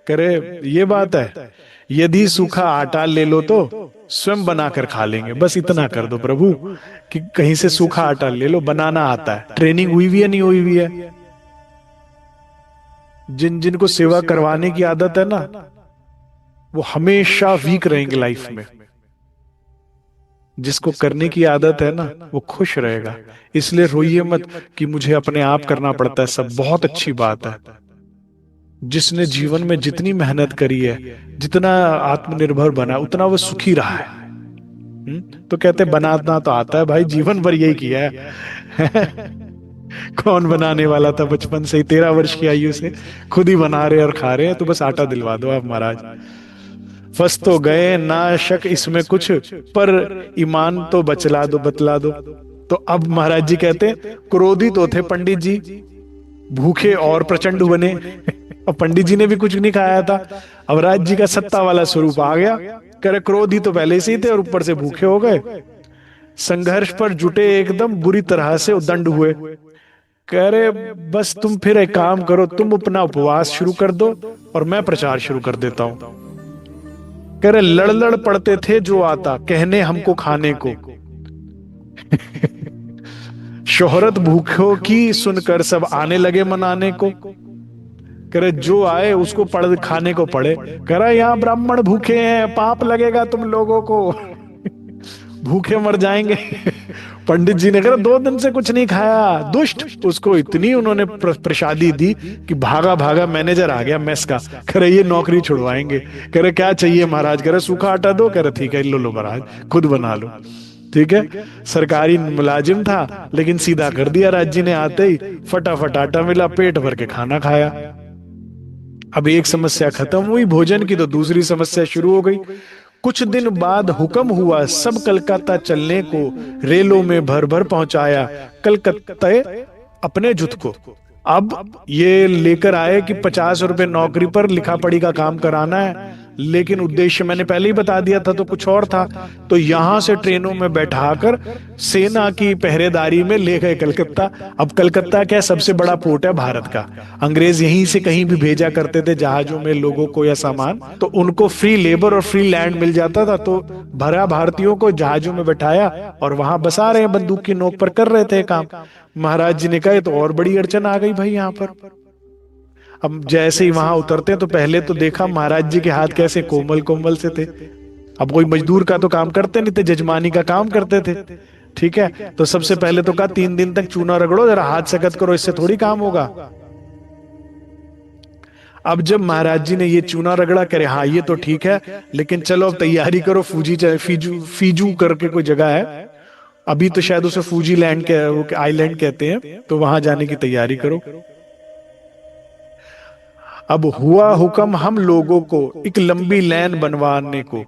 Speaker 1: करे ये बात है, यदि सूखा आटा ले लो तो स्वयं बनाकर खा लेंगे, बस इतना कर दो प्रभु कि कहीं से सूखा आटा ले लो, बनाना आता है, ट्रेनिंग हुई हुई है नहीं हुई हुई है। जिन जिनको सेवा करवाने की आदत है ना, वो हमेशा वीक रहेंगे लाइफ में। जिसको करने की आदत है ना, वो खुश रहेगा। इसलिए रोइए मत कि मुझे अपने आप करना पड़ता है सब, बहुत अच्छी बात है। जिसने जीवन में जितनी मेहनत करी है, जितना आत्मनिर्भर बना, उतना वो सुखी रहा है। तो कहते बनाना तो आता है भाई, जीवन भर यही किया है। कौन बनाने वाला था बचपन से ही, 13 वर्ष की आयु से खुद ही बना रहे और खा रहे हैं, तो बस आटा दिलवा दो आप महाराज। फंस तो गए ना शक इसमें कुछ, पर ईमान तो बचला दो, बतला दो। तो अब महाराज जी कहते क्रोधित तो थे पंडित जी, भूखे और प्रचंड बने। और पंडित जी ने भी कुछ नहीं खाया था, अब राज जी का सत्ता वाला स्वरूप आ गया। करे क्रोधी तो पहले से ही थे और ऊपर से भूखे हो गए। संघर्ष पर जुटे एकदम बुरी तरह से उदंड हुए। कह रहे बस तुम फिर एक काम करो, तुम अपना उपवास शुरू कर दो और मैं प्रचार शुरू कर देता हूं। कह रहे लड़ लड़ पड़ते थे जो आता, कहने हमको खाने को। शोहरत भूखों की सुनकर सब आने लगे मनाने को। कह रहे जो आए उसको पढ़ खाने को पड़े। कह रहा यहाँ ब्राह्मण भूखे हैं, पाप लगेगा तुम लोगों को, भूखे मर जाएंगे। पंडित जी ने कहा 2 दिन से कुछ नहीं खाया, दुष्ट। उसको इतनी उन्होंने प्रसादी दी कि भागा भागा मैनेजर आ गया मेस का। कह रहे ये नौकरी छुड़वाएंगे। कह रहे क्या चाहिए महाराज? कह रहे सूखा आटा दो। कह रहे ठीक है लो लो महाराज, खुद बना लो। ठीक है, सरकारी मुलाजिम था लेकिन सीधा कर दिया राज जी ने, आते ही फटाफट आटा मिला, पेट भर के खाना खाया। अब एक समस्या खत्म हुई भोजन की, तो दूसरी समस्या शुरू हो गई। कुछ दिन बाद हुक्म हुआ, सब कलकत्ता चलने को, रेलों में भर भर पहुंचाया कलकत्ता अपने जुट को। अब ये लेकर आए कि 50 रुपए नौकरी पर लिखा पढ़ी का काम कराना है, लेकिन उद्देश्य मैंने पहले ही बता दिया था, तो कुछ और था। तो यहां से ट्रेनों में बैठाकर सेना की पहरेदारी में ले गए कलकत्ता। अब कलकत्ता क्या, सबसे बड़ा पोर्ट है भारत का। अंग्रेज यहीं से कहीं भी भेजा करते थे जहाजों में लोगों को या सामान, तो उनको फ्री लेबर और फ्री लैंड मिल जाता था। तो भरा भारतीयों को जहाजों में बैठाया और वहां बसा रहे, बंदूक की नोक पर कर रहे थे काम। महाराज जी ने कहा तो और बड़ी अड़चन आ गई भाई यहाँ पर। अब जैसे ही वहां उतरते तो पहले तो देखा महाराज जी के हाथ कैसे कोमल कोमल से थे। अब कोई मजदूर का तो काम करते नहीं थे, जजमानी का काम करते थे। ठीक है, तो सबसे पहले तो कहा 3 दिन तक चूना रगड़ो, जरा हाथ सख्त करो, इससे थोड़ी काम होगा। अब जब महाराज जी ने ये चूना रगड़ा, करे हाँ ये तो ठीक है, लेकिन चलो अब तैयारी करो, फीजू फीजू करके कोई जगह है, अभी तो शायद उसे फूजी लैंड के आइलैंड कहते हैं, तो वहां जाने की तैयारी करो। अब हुआ हुक्म हम लोगों को एक लंबी लाइन बनवाने को।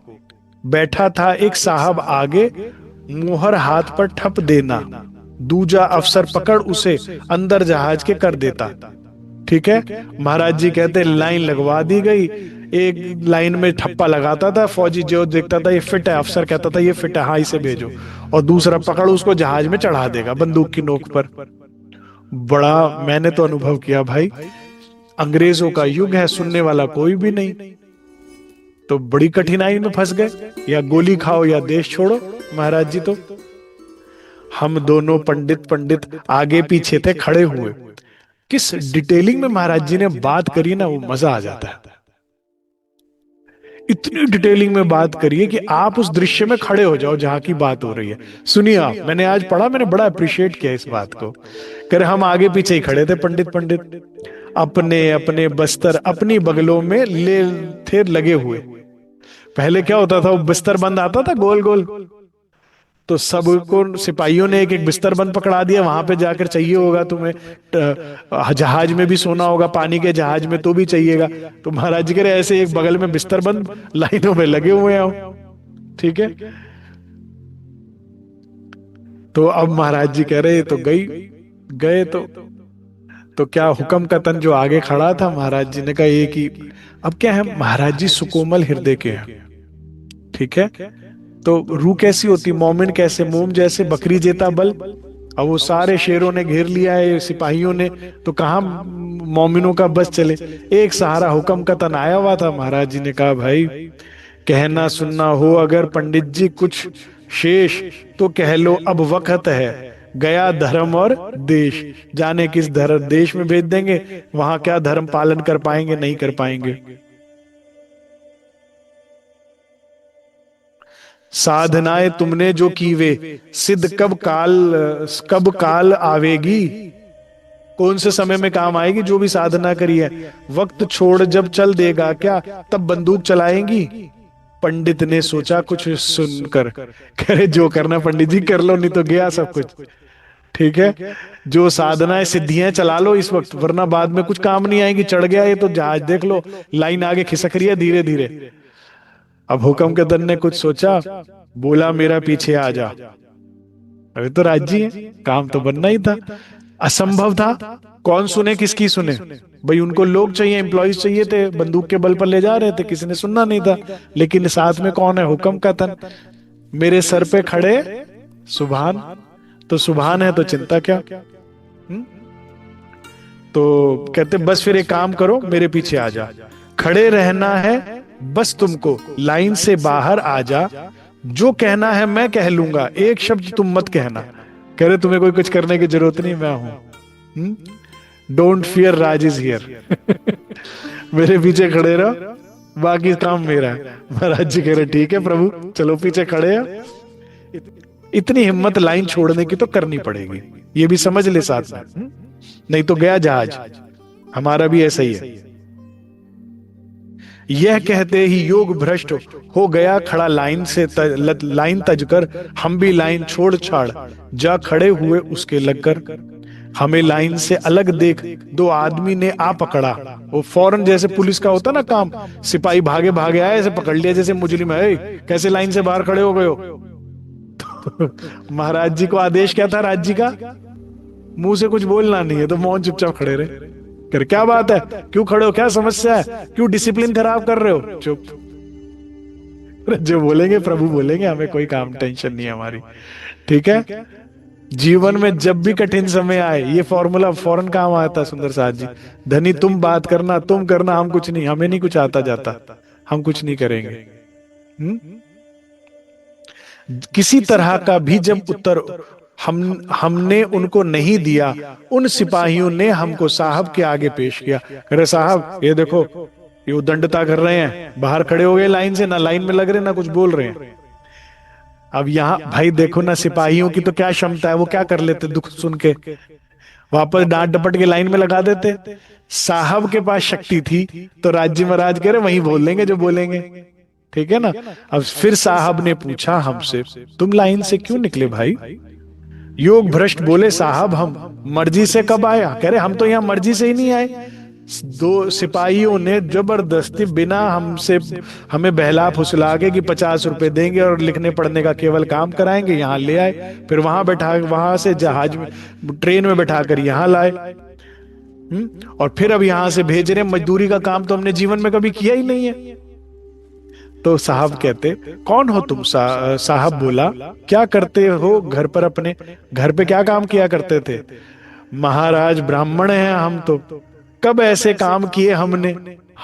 Speaker 1: बैठा था एक साहब आगे, मुहर हाथ पर ठप देना, दूजा अफसर पकड़ उसे अंदर जहाज के कर देता। ठीक है, महाराज जी कहते लाइन लगवा दी गई। एक लाइन में ठप्पा लगाता था फौजी, जो देखता था ये फिट है, अफसर कहता था ये फिट है, हाँ इसे भेजो, और दूसरा पकड़ उसको जहाज में चढ़ा देगा बंदूक की नोक पर। बड़ा मैंने तो अनुभव किया भाई, अंग्रेजों का युग है, सुनने वाला कोई भी नहीं, तो बड़ी कठिनाई में फंस गए, या गोली खाओ या देश छोड़ो। महाराज जी तो हम दोनों पंडित पंडित आगे पीछे थे खड़े हुए। किस डिटेलिंग में महाराज जी ने बात करी ना, वो मजा आ जाता है। इतनी डिटेलिंग में बात करिए कि आप उस दृश्य में खड़े हो जाओ जहां की बात हो रही है। सुनिए आप, मैंने आज पढ़ा, मैंने बड़ा अप्रिशिएट किया इस बात को। कर हम आगे पीछे ही खड़े थे पंडित पंडित, अपने अपने बस्तर अपनी बगलों में ले थे लगे हुए। पहले क्या होता था, वो बिस्तर बंद आता था गोल गोल, तो सबको सिपाहियों ने एक एक बिस्तर बंद पकड़ा दिया, वहां पे जाकर चाहिए होगा तुम्हें, जहाज में भी सोना होगा, पानी के जहाज में तो भी चाहिएगा। तो महाराज जी कह रहे ऐसे एक बगल में बिस्तर बंद लाइनों में लगे हुए हैं। ठीक है, तो अब महाराज जी कह रहे तो गए तो क्या हुक्म का तन जो आगे खड़ा था, महाराज जी ने कहा एक ही। अब क्या है, महाराज जी सुकोमल हृदय के हैं। ठीक है, तो रूह कैसी होती, मोमिन कैसे, मोम जैसे बकरी जेता बल। अब वो सारे शेरों ने घेर लिया है सिपाहियों ने, तो कहां मोमिनों का बस चले। एक सहारा हुक्म का तन आया हुआ था। महाराज जी ने कहा भाई कहना सुनना हो अगर पंडित जी कुछ शेष, तो कह लो अब वक्त है, गया धर्म और देश। जाने किस धर्म देश में भेज देंगे, वहां क्या धर्म पालन कर पाएंगे, नहीं कर पाएंगे। साधनाएं तुमने जो की वे सिद्ध कब काल आवेगी। कौन से समय में काम आएगी जो भी साधना करी है। वक्त छोड़ जब चल देगा क्या, तब बंदूक चलाएंगी। पंडित ने सोचा कुछ सुनकर, कह रहे जो करना पंडित जी कर लो, नहीं तो गया सब कुछ। ठीक है, जो साधनाएं सिद्धियां चला लो इस वक्त, वरना बाद में कुछ काम नहीं आएंगी। चढ़ गया ये तो जहाज, देख लो लाइन आगे खिसक रही है धीरे धीरे। अब हुक्म के दन ने कुछ सोचा, बोला मेरा पीछे आ जा। अरे तो राजी है, काम तो बनना ही था, असंभव था। कौन सुने किसकी सुने भाई, उनको लोग चाहिए, एम्प्लॉइज चाहिए थे, बंदूक के बल पर ले जा रहे थे, किसी ने सुनना नहीं था। लेकिन साथ में कौन है, हुक्म का तन मेरे सर पे खड़े, सुभान। तो सुभान है तो चिंता क्या। तो कहते बस फिर एक काम करो, मेरे पीछे आ जा, खड़े रहना है बस तुमको, लाइन से बाहर आ जा, जो कहना है मैं कह लूंगा, एक शब्द तुम मत कहना। कह रहे तुम्हें कोई कुछ करने की जरूरत नहीं, मैं हूं। Don't fear, Raj is here. मेरे पीछे खड़े रहो, बाकी काम मेरा है। महाराज जी कह रहे ठीक है प्रभु, चलो पीछे खड़े हैं। इतनी हिम्मत लाइन छोड़ने की तो करनी पड़ेगी, ये भी समझ ले साथ में, नहीं तो गया जहाज। हमारा भी ऐसा ही है। यह कहते ही योग भ्रष्ट हो गया खड़ा लाइन से लाइन तजकर, हम भी लाइन छोड़ छाड़ जा खड़े हुए उसके लगकर। हमें लाइन से अलग देख दो आदमी ने आ पकड़ा। वो फौरन, जैसे पुलिस का होता ना काम, सिपाही भागे भागे आए, ऐसे पकड़ लिया जैसे मुजरिम है, "ए, कैसे लाइन से बाहर खड़े हो गए हो?" महाराज जी को आदेश क्या था राज्य का? मुंह से कुछ बोलना नहीं है, तो मौन चुपचाप खड़े रहे। कर क्या बात है, क्यों खड़े हो, क्या समस्या है, क्यों डिसिप्लिन खराब कर रहे हो? चुप। जो बोलेंगे प्रभु बोलेंगे, हमें कोई काम टेंशन नहीं है हमारी। ठीक है। जीवन में जब भी कठिन समय आए, ये फॉर्मूला फौरन काम आता है सुंदर साथ जी। धनी तुम बात करना, तुम करना, हम कुछ नहीं, हमें नहीं कुछ आता जाता, हम कुछ नहीं करेंगे। किसी तरह का भी जब उत्तर हमने उनको नहीं दिया, उन सिपाहियों ने हमको साहब के आगे पेश किया। अरे साहब ये देखो, ये उदंडता कर रहे हैं, बाहर खड़े हो गए लाइन से, ना लाइन में लग रहे ना कुछ बोल रहे हैं। अब यहाँ भाई देखो ना, सिपाहियों की तो क्या क्षमता है, वो क्या कर लेते दुख सुन के, वापस डांट डपट के लाइन में लगा देते। साहब के पास शक्ति थी, तो राज्य महाराज कह रहे वही बोल लेंगे जो बोलेंगे। ठीक है ना। अब फिर साहब ने पूछा हमसे, तुम लाइन से क्यों निकले भाई? योग भ्रष्ट बोले, साहब हम मर्जी से कब आया? कह रहे हम तो यहाँ मर्जी से ही नहीं आए। दो सिपाहियों ने जबरदस्ती बिना हमसे हमें बहला फुसला के कि 50 रुपए देंगे और लिखने पढ़ने का केवल काम कराएंगे, यहाँ ले आए। फिर वहां बैठा, वहां से जहाज में, ट्रेन में बैठा कर यहाँ लाए। और फिर अब यहां से भेज रहे। मजदूरी का काम तो हमने जीवन में कभी किया ही नहीं है। तो साहब कहते, कौन हो तुम? साहब बोला, क्या करते हो घर पर? अपने घर पे क्या काम किया करते थे? महाराज ब्राह्मण हैं हम तो, कब ऐसे काम किए हमने?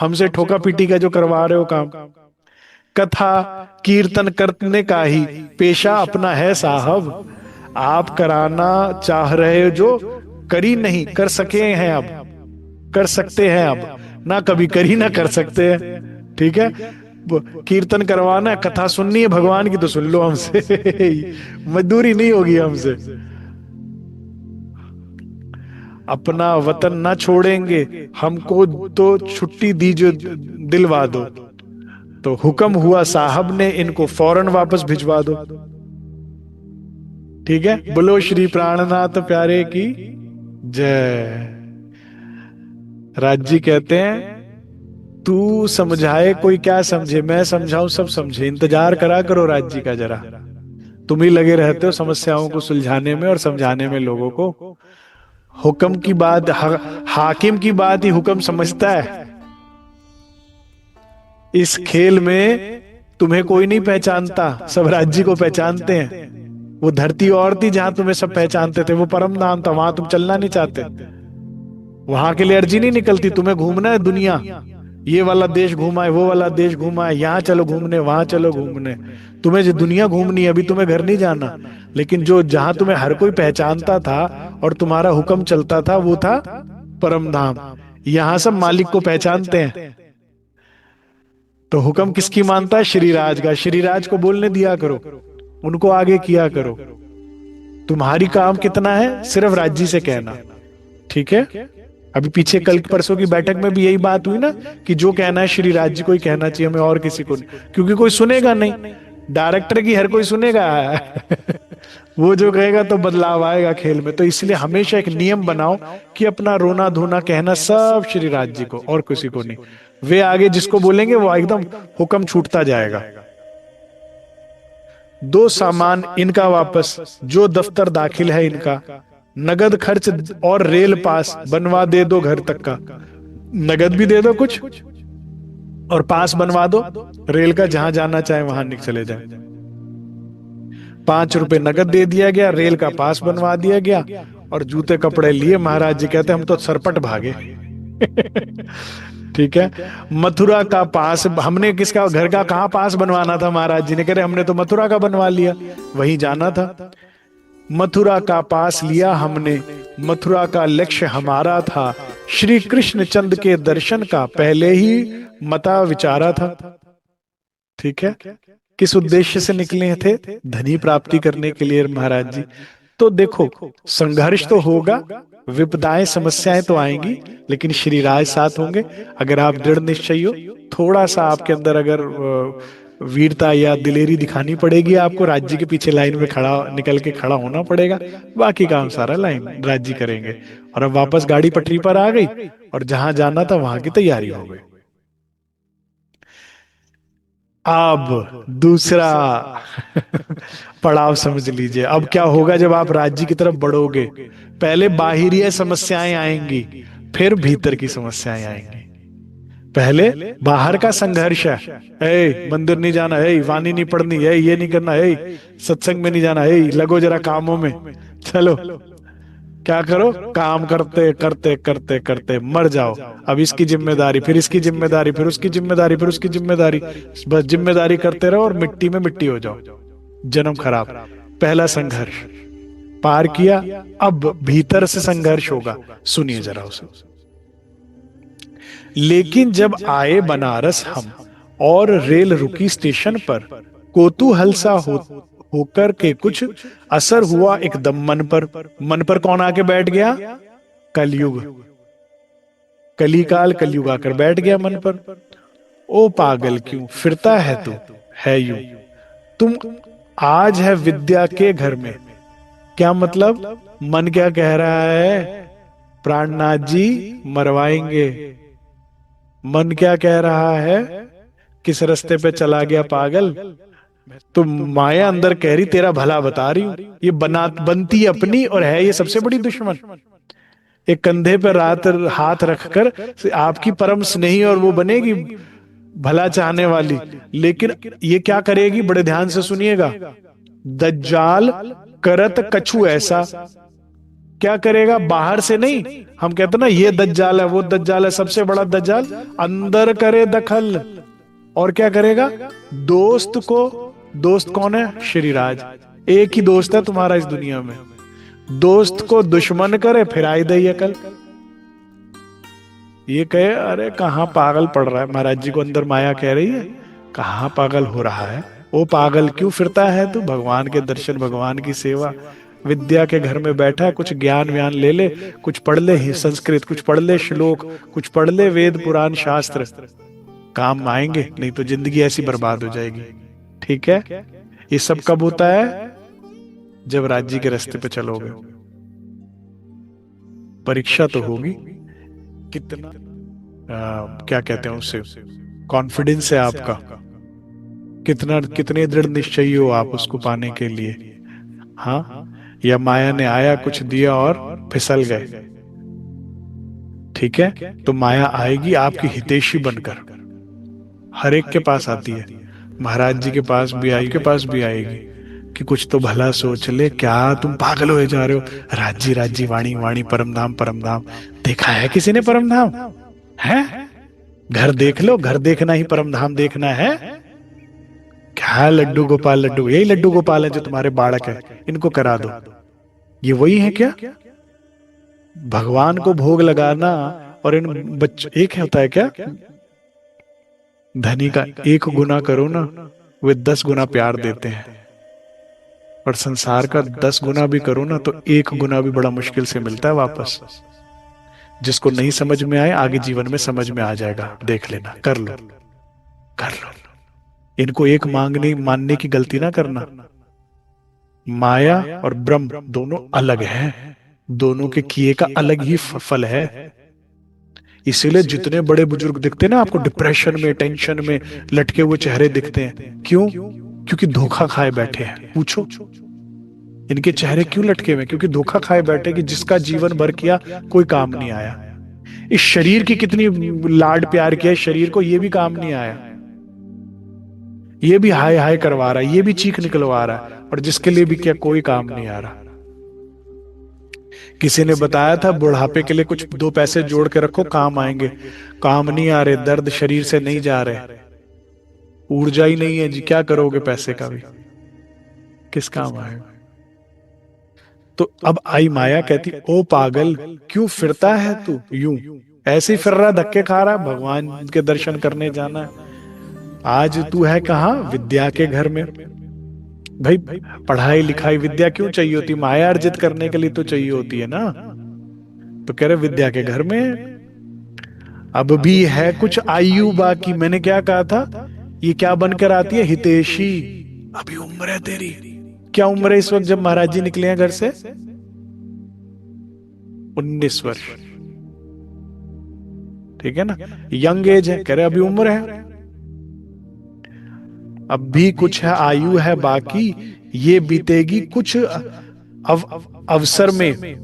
Speaker 1: हमसे ठोका पीटी का जो करवा रहे हो काम। कथा कीर्तन करने का ही पेशा अपना है साहब, आप कराना चाह रहे हो जो करी नहीं कर सके हैं, अब कर सकते हैं, अब ना कभी करी ना कर सकते हैं। ठीक है। कीर्तन करवाना है, कथा सुननी है भगवान की, तो सुन लो हमसे। मजदूरी नहीं होगी हमसे। अपना वतन ना छोड़ेंगे, हमको तो छुट्टी दीजिए, दिलवा दो। तो हुक्म हुआ साहब ने, इनको फौरन वापस भिजवा दो। ठीक है। बोलो श्री प्राणनाथ प्यारे की जय। राज्य कहते हैं, तू समझाए कोई क्या समझे, मैं समझाऊं सब समझे, इंतजार करा करो राज्य का जरा। तुम ही लगे रहते हो समस्याओं को सुलझाने में और समझाने में लोगों को। हुक्म की बात, हाकिम की बात ही हुक्म समझता है। इस खेल में तुम्हें कोई नहीं पहचानता, सब राज्य को पहचानते हैं। वो धरती और थी जहां तुम्हें सब पहचानते थे, वो परम धाम था, वहां तुम चलना नहीं चाहते। वहां के लिए अर्जी नहीं निकलती, तुम्हें घूमना है दुनिया, ये वाला देश घूमा है, वो वाला देश घूमा है, यहाँ चलो घूमने, वहां चलो घूमने। तुम्हें जो दुनिया घूमनी है, अभी तुम्हें घर नहीं जाना। लेकिन जो जहां तुम्हें हर कोई पहचानता था और तुम्हारा हुक्म चलता था, वो था परम धाम। यहां सब मालिक को पहचानते हैं। तो हुक्म किसकी मानता है? श्रीराज का। श्रीराज को बोलने दिया करो, उनको आगे किया करो। तुम्हारी काम कितना है, सिर्फ राज्य से कहना। ठीक है। अभी पीछे कल परसों की बैठक में भी यही बात हुई ना, कि जो कहना है श्री राज्य को ही कहना चाहिए हमें, और किसी को नहीं, क्योंकि कोई सुनेगा नहीं। डायरेक्टर की हर कोई सुनेगा। वो जो कहेगा तो बदलाव आएगा खेल में। तो इसलिए हमेशा एक नियम बनाओ कि अपना रोना धोना कहना सब श्री राज्य को, और किसी को नहीं। वे आगे जिसको बोलेंगे वो एकदम हुक्म छूटता जाएगा। दो सामान इनका वापस, जो दफ्तर दाखिल है इनका, नगद खर्च और रेल पास बनवा दे दो घर तक का। नगद भी दे दो कुछ और पास बनवा दो रेल का, जहां जाना चाहे वहां निकल चले जाए। 5 रुपए नगद दे दिया गया, रेल का पास बनवा दिया गया, और जूते कपड़े लिए। महाराज जी कहते हम तो सरपट भागे। ठीक है। मथुरा का पास हमने, किसका घर का कहां पास बनवाना था? महाराज जी ने कह रहे हमने तो मथुरा का बनवा लिया, वहीं जाना था। मथुरा का पास लिया हमने, मथुरा का लक्ष्य हमारा था। श्री कृष्ण चंद के दर्शन का पहले ही मता विचारा था। ठीक है। किस उद्देश्य से निकले थे? धनी प्राप्ति करने के लिए महाराज जी। तो देखो, संघर्ष तो होगा, विपदाएं समस्याएं तो आएंगी, लेकिन श्री राज साथ होंगे। अगर आप दृढ़ निश्चयी हो, थोड़ा सा आपके अंदर अगर वीरता या दिलेरी दिखानी पड़ेगी आपको, राज्य के पीछे लाइन में खड़ा निकल के खड़ा होना पड़ेगा, बाकी काम सारा लाइन राज्य करेंगे। और अब वापस गाड़ी पटरी पर आ गई और जहां जाना था वहां की तैयारी हो गई। अब दूसरा पड़ाव समझ लीजिए, अब क्या होगा जब आप राज्य की तरफ बढ़ोगे। पहले बाहरी समस्याएं आएंगी, फिर भीतर की समस्याएं आएंगी। पहले बाहर का संघर्ष है, ए मंदिर नहीं जाना, ए वाणी नहीं पढ़नी, ए ये नहीं करना, ए सत्संग में नहीं जाना, ए लगो जरा कामों में, चलो क्या करो, काम करते करते करते करते मर जाओ। अब इसकी जिम्मेदारी, फिर इसकी जिम्मेदारी, फिर उसकी जिम्मेदारी, फिर उसकी जिम्मेदारी, बस जिम्मेदारी करते रहो और मिट्टी में मिट्टी हो जाओ, जन्म खराब। पहला संघर्ष पार किया, अब भीतर से संघर्ष होगा, सुनिए जरा उसे। लेकिन जब आए बनारस हम और रेल रुकी स्टेशन पर, कोतूहल सा होकर के कुछ असर हुआ एकदम मन पर। मन पर कौन आके बैठ गया? कलयुग, कलिकाल कलयुग आकर बैठ गया मन पर। ओ पागल क्यों फिरता है तू, है यूं तुम आज है विद्या के घर में। क्या मतलब? मन क्या कह रहा है? प्राणनाथ जी मरवाएंगे। मन क्या कह रहा है? किस रास्ते पे चला गया पागल? तो माया अंदर कह रही तेरा भला बता रही हूं। ये बनती अपनी और है ये सबसे बड़ी दुश्मन। एक कंधे पर रात हाथ रखकर आपकी परम स्नेही और वो बनेगी भला चाहने वाली, लेकिन ये क्या करेगी? बड़े ध्यान से सुनिएगा। दज्जाल करत कछु ऐसा, क्या करेगा? बाहर से नहीं, हम कहते ना ये दज्जाल है वो दज्जाल है, सबसे बड़ा दज्जाल अंदर करे दखल। और क्या करेगा? दोस्त को, दोस्त कौन है? श्रीराज। एक ही दोस्त है तुम्हारा इस दुनिया में, दोस्त को दुश्मन करे, फिर आई दई अकल। ये कहे अरे कहां पागल पड़ रहा है, महाराज जी को अंदर माया कह रही है कहां पागल हो रहा है। ओ पागल क्यों फिरता है तू, भगवान के दर्शन, भगवान की सेवा, विद्या के घर में बैठा है, कुछ ज्ञान व्यान ले ले, कुछ पढ़ ले ही संस्कृत, कुछ पढ़ ले श्लोक, कुछ पढ़ ले वेद पुराण शास्त्र, काम आएंगे, नहीं तो जिंदगी ऐसी बर्बाद हो जाएगी। ठीक है? ये सब कब होता है? जब राज्य के रास्ते पे चलोगे। परीक्षा तो होगी, कितना क्या कहते हैं उससे, कॉन्फिडेंस है आपका, कितना कितने दृढ़ निश्चयी हो आप उसको पाने के लिए। हाँ, या माया ने आया कुछ दिया और फिसल गए। ठीक है? तो माया आएगी आपकी हितैषी बनकर, हर एक के पास आती है, महाराज जी के पास भी आई, के पास भी आएगी कि कुछ तो भला सोच ले, क्या तुम पागल हो जा रहे हो? राज्य राज्य वाणी वाणी परम धाम परम धाम, देखा है किसी ने परम धाम? है? घर देख लो, घर देखना ही परम धाम देखना है क्या? लड्डू गोपाल, लड्डू यही लड्डू गोपाल है जो तुम्हारे बालक है, इनको करा दो। ये वही है क्या? भगवान को भोग लगाना और इन बच्चों, एक होता है क्या? धनी का 1 गुना करो ना, वे 10 गुना प्यार देते हैं, और संसार का 10 गुना भी करो ना तो 1 गुना भी बड़ा मुश्किल से मिलता है वापस। जिसको नहीं समझ में आए आगे जीवन में समझ में आ जाएगा, देख लेना, कर लो कर लो। इनको एक मांगने मानने की गलती ना करना। माया और ब्रह्म दोनों अलग हैं, दोनों के किए का अलग ही फल है। इसीलिए जितने बड़े बुजुर्ग दिखते हैं ना आपको डिप्रेशन में, टेंशन में लटके हुए चेहरे दिखते हैं, क्यों? क्योंकि धोखा खाए बैठे हैं। पूछो इनके चेहरे क्यों लटके हुए? क्योंकि धोखा खाए बैठे कि जिसका जीवन भर किया कोई काम नहीं आया। इस शरीर की कितनी लाड प्यार किया इस शरीर को, ये भी काम नहीं आया, ये भी हाय हाय करवा रहा है, ये भी चीख निकलवा रहा है, और जिसके लिए भी क्या कोई काम नहीं आ रहा। किसी ने बताया था बुढ़ापे के लिए कुछ 2 पैसे जोड़ के रखो काम आएंगे, काम नहीं आ रहे, दर्द शरीर से नहीं जा रहे, ऊर्जा ही नहीं है जी, क्या करोगे पैसे का भी, किस काम आएगा? तो अब आई माया कहती ओ पागल क्यों फिरता है तू यूं, ऐसे ही फिर रहा, धक्के खा रहा, भगवान के दर्शन करने जाना है। आज तू है कहाँ? विद्या के घर में। भाई पढ़ाई लिखाई विद्या क्यों चाहिए होती? माया अर्जित करने के लिए तो चाहिए होती है ना। तो कह रहे विद्या के घर में अब भी है कुछ आयु बाकी। मैंने क्या कहा था ये क्या बनकर आती है? हितैषी। अभी उम्र है तेरी। क्या उम्र है इस वक्त जब महाराज जी निकले हैं घर से? 19 वर्ष। ठीक है ना, यंग एज है। कह रहे अभी उम्र है, अब भी कुछ है, आयु है बाकी, ये बीतेगी कुछ अवसर में। कह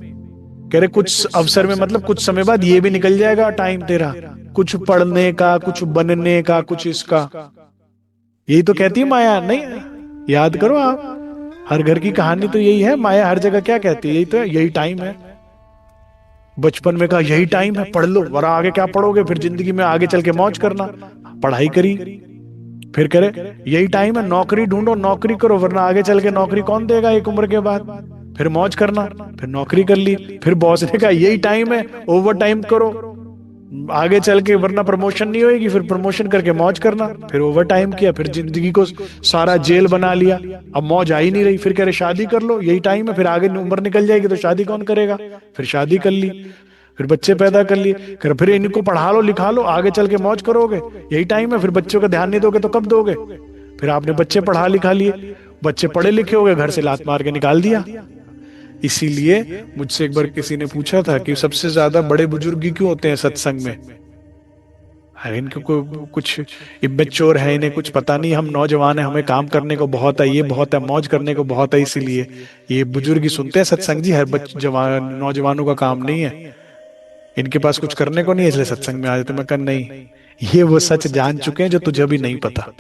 Speaker 1: रहे कुछ अवसर में मतलब कुछ समय बाद ये भी निकल जाएगा टाइम तेरा, कुछ पढ़ने का, कुछ बनने का, कुछ इसका। यही तो कहती है माया। नहीं, याद करो आप, हर घर की कहानी तो यही है। माया हर जगह क्या कहती है? यही तो है, यही टाइम है। बचपन में कहा यही टाइम है, पढ़ लो, वरना आगे क्या पढ़ोगे, फिर जिंदगी में आगे चल के मौज करना। पढ़ाई करी, फिर करे यही टाइम है, नौकरी ढूंढो, नौकरी करो, वरना आगे चल के नौकरी कौन देगा एक उम्र के बाद। फिर मौज करना, फिर नौकरी कर ली, फिर बॉस ने कहा यही टाइम है, ओवर टाइम करो, आगे चल के वरना प्रमोशन नहीं होगी, फिर प्रमोशन करके मौज करना। फिर ओवर टाइम किया, फिर जिंदगी को सारा जेल बना लिया, अब मौज आ ही नहीं रही। फिर कह रहे शादी कर लो, यही टाइम है, फिर आगे उम्र निकल जाएगी तो शादी कौन करेगा। फिर शादी कर ली, फिर बच्चे पैदा कर लिए, फिर इनको पढ़ा लो लिखा लो, आगे चल के मौज करोगे, यही टाइम है। फिर बच्चों का ध्यान नहीं दोगे तो कब दोगे। फिर आपने बच्चे पढ़ा लिखा लिए, बच्चे पढ़े लिखे हो गए, घर से लात मार के निकाल दिया। इसीलिए मुझसे एक बार किसी ने पूछा था कि सबसे ज्यादा बड़े बुजुर्ग क्यों होते हैं सत्संग में। अरे इनको कुछ इमेच्योर है, इन्हें कुछ पता नहीं, हम नौजवान हैं, हमें काम करने को बहुत है, ये बहुत है, मौज करने को बहुत है, इसीलिए ये बुजुर्ग ही सुनते हैं सत्संग जी। हर जवान नौजवानों का काम नहीं है, इनके पास कुछ करने को नहीं है, इसलिए सत्संग में आ जाते। मैं कहा नहीं, ये वो सच जान चुके हैं जो तुझे भी नहीं पता।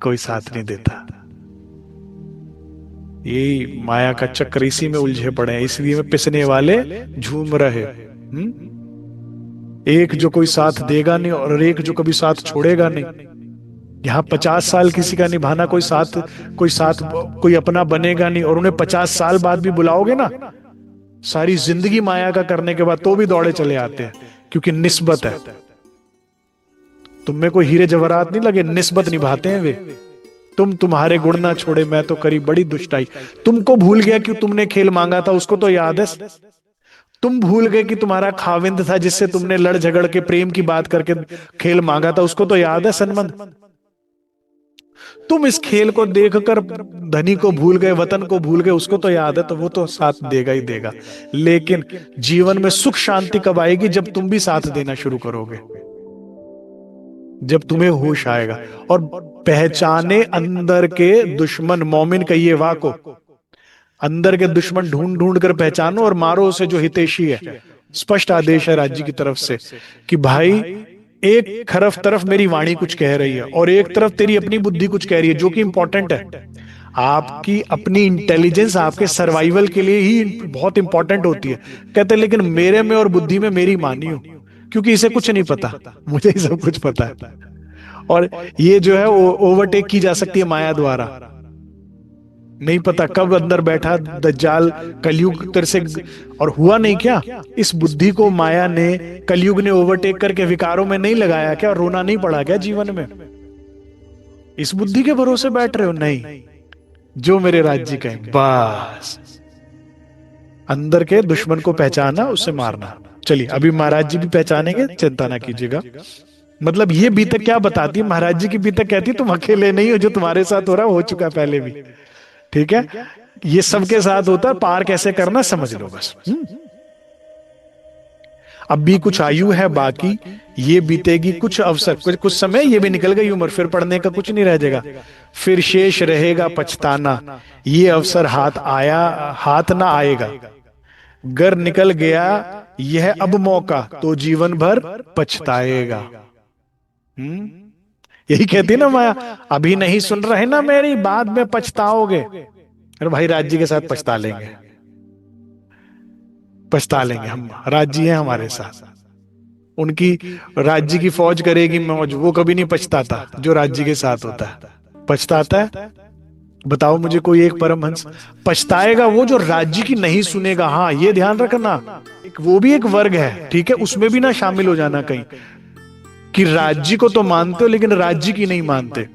Speaker 1: कोई साथ नहीं देता, यही माया का चक्र, इसी में उलझे पड़े हैं, इसलिए में पिसने वाले झूम रहे। एक जो कोई साथ देगा नहीं और एक जो कभी साथ छोड़ेगा नहीं। यहाँ 50 साल किसी का निभाना, कोई साथ कोई अपना बनेगा नहीं, और उन्हें 50 साल बाद भी बुलाओगे ना, सारी जिंदगी माया का करने के बाद तो भी दौड़े चले आते हैं, क्योंकि निस्बत है। तुम में कोई हीरे जवाहरात नहीं लगे, निस्बत निभाते हैं वे। तुम्हारे गुण ना छोड़े, मैं तो करी बड़ी दुष्टाई। तुमको भूल गया कि तुमने खेल मांगा था, उसको तो याद है। तुम भूल गए कि तुम्हारा खाविंद था जिससे तुमने लड़ झगड़ के प्रेम की बात करके खेल मांगा था, उसको तो याद है सनमंद। तुम इस खेल को देखकर धनी को भूल गए, वतन को भूल गए, उसको तो याद है, तो वो तो साथ देगा ही देगा। लेकिन जीवन में सुख शांति कब आएगी? जब तुम भी साथ देना शुरू करोगे, जब तुम्हें होश आएगा। और पहचाने अंदर के दुश्मन, मोमिन कहिए वाह को, अंदर के दुश्मन ढूंढ ढूंढ कर पहचानो और मारो उसे जो हितैषी है। स्पष्ट आदेश है राज्य की तरफ से कि भाई एक तरफ मेरी वाणी कुछ कह रही है और एक तरफ तेरी अपनी बुद्धि कुछ कह रही है, जो कि इंपॉर्टेंट है। आपकी अपनी इंटेलिजेंस आपके सर्वाइवल के लिए ही बहुत इंपॉर्टेंट होती है। कहते लेकिन मेरे में और बुद्धि में मेरी मानियो, क्योंकि इसे कुछ नहीं पता, मुझे ही सब कुछ पता है। और ये जो है वो ओवरटेक की जा सकती है माया द्वारा। नहीं पता कब अंदर बैठा दज्जाल कलयुग तर से, और हुआ नहीं क्या, इस बुद्धि को माया ने, कलयुग ने ओवरटेक करके विकारों में नहीं लगाया क्या? रोना नहीं पड़ा क्या जीवन में? इस बुद्धि के भरोसे बैठ रहे हो? नहीं, जो मेरे राज्य का है बस। अंदर के दुश्मन को पहचाना, उससे मारना। चलिए अभी महाराज जी भी पहचानेंगे, चिंता ना कीजिएगा। मतलब ये बीतक क्या बताती है? महाराज जी की बीतक कहती है तुम अकेले नहीं हो, जो तुम्हारे साथ हो रहा हो चुका पहले भी। ठीक है, ये सबके साथ होता है, पार कैसे करना समझ लो बस। अब भी कुछ आयु है बाकी, ये बीतेगी कुछ अवसर, कुछ समय, ये भी निकल गई उम्र, फिर पढ़ने का कुछ नहीं रह जाएगा। फिर शेष रहेगा पछताना, ये अवसर हाथ ना आएगा। गर निकल गया यह अब मौका, तो जीवन भर पछताएगा। यही कहती ना माया, अभी नहीं सुन रहे ना मेरी, बाद में पछताओगे। अरे भाई राज्य के साथ पछता लेंगे, हम राज्य हैं हमारे साथ। उनकी राज्य की फौज करेगी मौज, वो कभी नहीं पछताता। जो राज्य के साथ होता है पछताता है? बताओ मुझे कोई एक परमहंस पछताएगा? वो जो राज्य की नहीं सुनेगा। हाँ ये ध्यान रखना, वो भी एक वर्ग है, ठीक है, उसमें भी ना शामिल हो जाना कहीं कि राज्य को तो मानते हो लेकिन राज्य की नहीं मानते।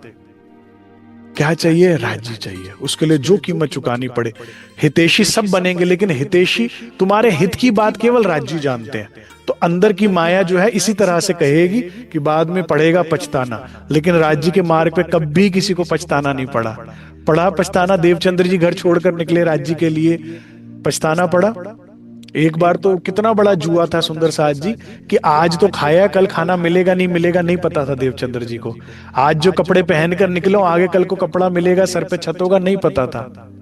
Speaker 1: क्या चाहिए? राज्य चाहिए। उसके लिए जो कीमत चुकानी पड़े। हितैषी सब बनेंगे, लेकिन हितैषी तुम्हारे हित की बात केवल राज्य जानते हैं। तो अंदर की माया जो है इसी तरह से कहेगी कि बाद में पड़ेगा पछताना, लेकिन राज्य के मार्ग पे कभी किसी को पछताना नहीं पड़ा। पड़ा पछताना? देवचंद्र जी घर छोड़कर निकले राज्य के लिए, पछताना पड़ा? एक बार तो कितना बड़ा जुआ था सुंदर साथ जी कि आज तो खाया, कल खाना मिलेगा नहीं मिलेगा नहीं पता था देवचंद्र जी को। आज जो कपड़े पहनकर निकलो, आगे कल को कपड़ा मिलेगा, सर पे छत होगा, नहीं पता था।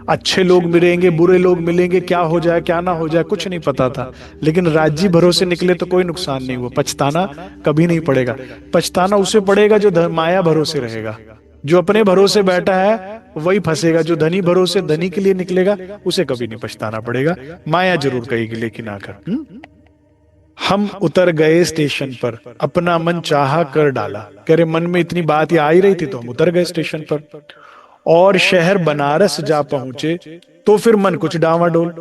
Speaker 1: अच्छे लोग मिलेंगे, बुरे लोग मिलेंगे, क्या हो जाए क्या ना हो जाए, कुछ नहीं पता था। लेकिन राज्य भरोसे निकले तो कोई नुकसान नहीं हुआ। पछताना कभी नहीं पड़ेगा। पछताना उसे पड़ेगा जो माया भरोसे रहेगा। जो अपने भरोसे बैठा है वही फंसेगा। जो धनी भरोसे धनी के लिए निकलेगा उसे कभी नहीं पछताना पड़ेगा। माया जरूर कहेगी लेकिन आकर। हम उतर गए स्टेशन पर, अपना मन चाहा कर डाला। कह रहे मन में इतनी बात आ ही रही थी तो हम उतर गए स्टेशन पर। और शहर बनारस जा पहुंचे तो फिर मन कुछ डावाडोल।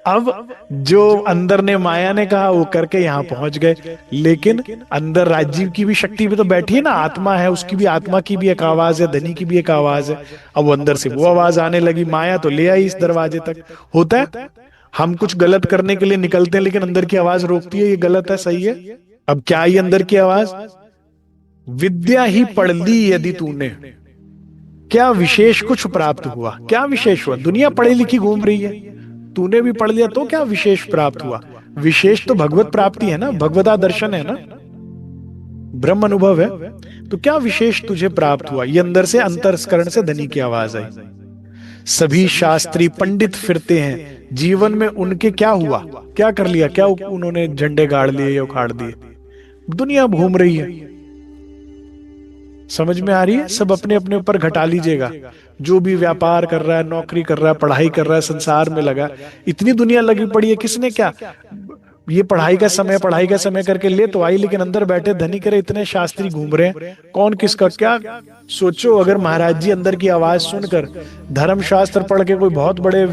Speaker 1: अब जो अंदर ने माया ने कहा वो करके यहां पहुंच गए, लेकिन अंदर राजीव की भी शक्ति भी तो बैठी है ना, आत्मा है, उसकी भी आत्मा की भी एक आवाज है, धनी की भी एक आवाज है। अब वो अंदर से वो आवाज आने लगी, माया तो ले आई इस दरवाजे तक। होता है हम कुछ गलत करने के लिए निकलते हैं, लेकिन अंदर की आवाज रोकती है, ये गलत है, सही है। अब क्या आई अंदर की आवाज? विद्या ही पढ़ ली यदि तूने, क्या विशेष कुछ प्राप्त हुआ? क्या विशेष हुआ? दुनिया पढ़ी लिखी घूम रही है, तूने भी पढ़ लिया तो क्या विशेष प्राप्त हुआ? विशेष तो भगवत प्राप्ति है ना, भगवता दर्शन है ना, ब्रह्म अनुभव है। तो क्या विशेष तुझे प्राप्त हुआ? ये अंदर से अंतस्करण से धनी की आवाज आई। सभी शास्त्री पंडित फिरते हैं, जीवन में उनके क्या हुआ? क्या कर लिया? क्या उन्होंने झंडे गाड़ लिए या उखाड़ दिए? दुनिया घूम रही है। समझ में आ रही है? सब अपने अपने ऊपर घटा लीजिएगा। जो भी व्यापार कर रहा है, नौकरी कर रहा है, पढ़ाई कर रहा है, संसार में लगा, इतनी दुनिया लगी पड़ी है। किसने क्या ये पढ़ाई का समय करके ले तो आई, लेकिन अंदर बैठे धनी करे इतने शास्त्री घूम रहे हैं, कौन किसका क्या? सोचो अगर महाराज जी अंदर की आवाज सुनकर धर्म शास्त्र पढ़ के कोई बहुत बड़े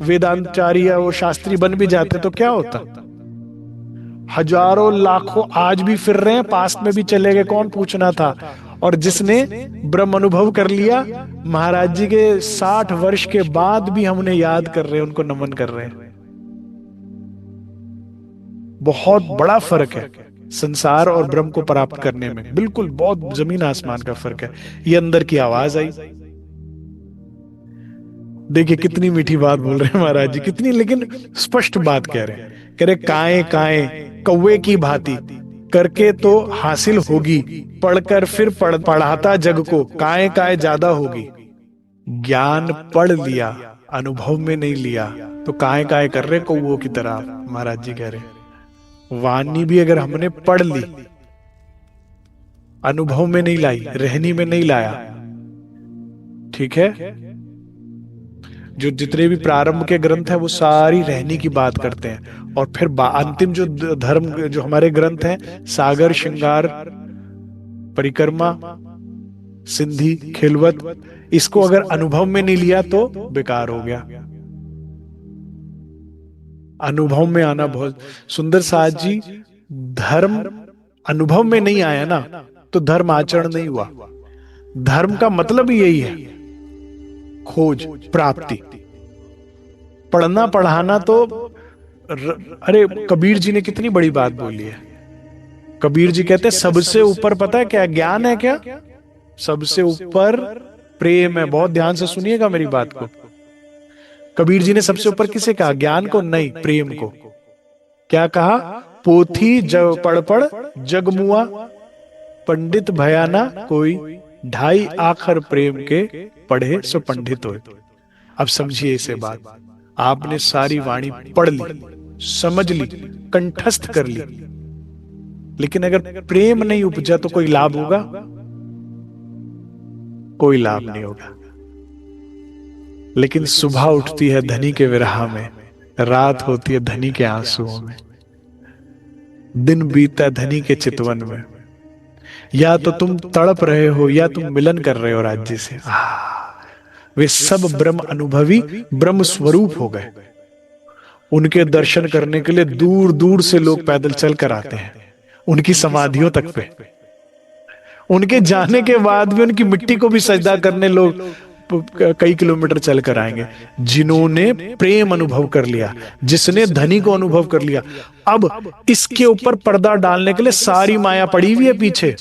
Speaker 1: वेदांतचारी या वो शास्त्री बन भी जाते तो क्या होता? हजारों लाखों आज भी फिर रहे हैं, पास्ट में भी चले गए, कौन पूछना था। और जिसने ब्रह्म अनुभव कर लिया, महाराज जी के 60 वर्ष के बाद भी हम उन्हें याद कर रहे हैं, उनको नमन कर रहे हैं। बहुत बड़ा फर्क है संसार और ब्रह्म को प्राप्त करने में, बिल्कुल बहुत जमीन आसमान का फर्क है। ये अंदर की आवाज आई। देखिए कितनी मीठी बात बोल रहे हैं महाराज जी, कितनी लेकिन स्पष्ट बात कह रहे हैं। कह रहे काए काए कौवे की भांति करके तो हासिल होगी, पढ़कर फिर पढ़ाता जग को, काए काए ज्यादा होगी। ज्ञान पढ़ लिया, अनुभव में नहीं लिया, तो काए काए कर रहे कौवों की तरह। महाराज जी कह रहे वाणी भी अगर हमने पढ़ ली, अनुभव में नहीं लाई, रहनी में नहीं लाया, ठीक है। जो जितने भी प्रारंभ के ग्रंथ है वो सारी रहनी की बात करते हैं, और फिर अंतिम जो धर्म जो हमारे ग्रंथ हैं, सागर, श्रृंगार, परिक्रमा, सिंधी, खिलवत, इसको अगर अनुभव में नहीं लिया तो बेकार हो गया। अनुभव में आना बहुत सुंदर साथ जी। धर्म अनुभव में नहीं आया ना तो धर्म आचरण नहीं हुआ। धर्म का मतलब ही यही है, खोज, प्राप्ति। पढ़ना पढ़ाना तो अरे कबीर जी ने कितनी बड़ी बात बोली है। कबीर जी कहते हैं सबसे ऊपर पता है क्या ज्ञान है? क्या सबसे ऊपर प्रेम है। बहुत ध्यान से सुनिएगा मेरी बात को। कबीर जी ने सबसे ऊपर किसे कहा? ज्ञान को नहीं, प्रेम को। क्या कहा? पोथी जग पढ़ पढ़ जगमुआ, पंडित भयाना कोई, ढाई आखर प्रेम के पढ़े सो पंडित होए। अब समझिए इसे बात। आपने सारी वाणी पढ़ ली, समझ ली, कंठस्थ कर ली, लेकिन अगर प्रेम नहीं उपजा तो कोई लाभ होगा? कोई लाभ नहीं होगा। लेकिन सुबह उठती है धनी के विरह में, रात होती है धनी के आंसुओं में, दिन बीतता है धनी के चितवन में। या तो तुम तड़प रहे हो या तुम मिलन कर रहे हो राज्य से। वे सब ब्रह्म अनुभवी, ब्रह्म स्वरूप हो गए। उनके दर्शन करने के लिए दूर दूर से लोग पैदल चल कर आते हैं, उनकी समाधियों तक पे। उनके जाने के बाद भी उनकी मिट्टी को भी सजदा करने लोग कई किलोमीटर चल कर आएंगे। जिन्होंने प्रेम अनुभव कर लिया, जिसने धनी को अनुभव कर लिया, अब इसके ऊपर पर्दा डालने के लिए सारी माया पड़ी हुई है पीछे।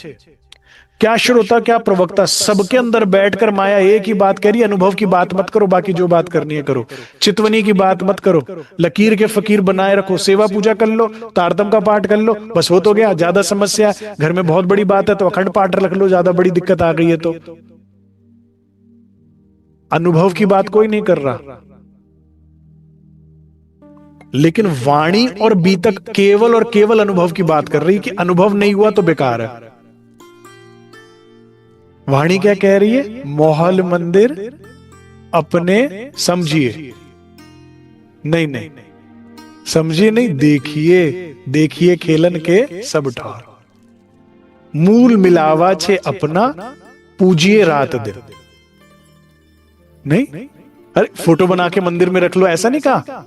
Speaker 1: क्या श्रोता क्या प्रवक्ता सबके अंदर बैठकर माया एक ही बात कह रही है, अनुभव की बात मत करो, बाकी जो बात करनी है करो, चितवनी की बात मत करो, लकीर के फकीर बनाए रखो, सेवा पूजा कर लो, तारतम का पाठ कर लो, बस हो तो गया। ज्यादा समस्या है, घर में बहुत बड़ी बात है तो अखंड पाठ रख लो, ज्यादा बड़ी दिक्कत आ गई है तो। अनुभव की बात कोई नहीं कर रहा, लेकिन वाणी और बीतक केवल और केवल अनुभव की बात कर रही कि अनुभव नहीं हुआ तो बेकार है। वाणी क्या कह रही है? मोहल मंदिर अपने समझिए, नहीं नहीं समझिए नहीं, देखिए, देखिए खेलन के सब ठौर, मूल मिलावा छे अपना, पूजिए रात दिन। नहीं, अरे फोटो बना के मंदिर में रख लो ऐसा नहीं कहा,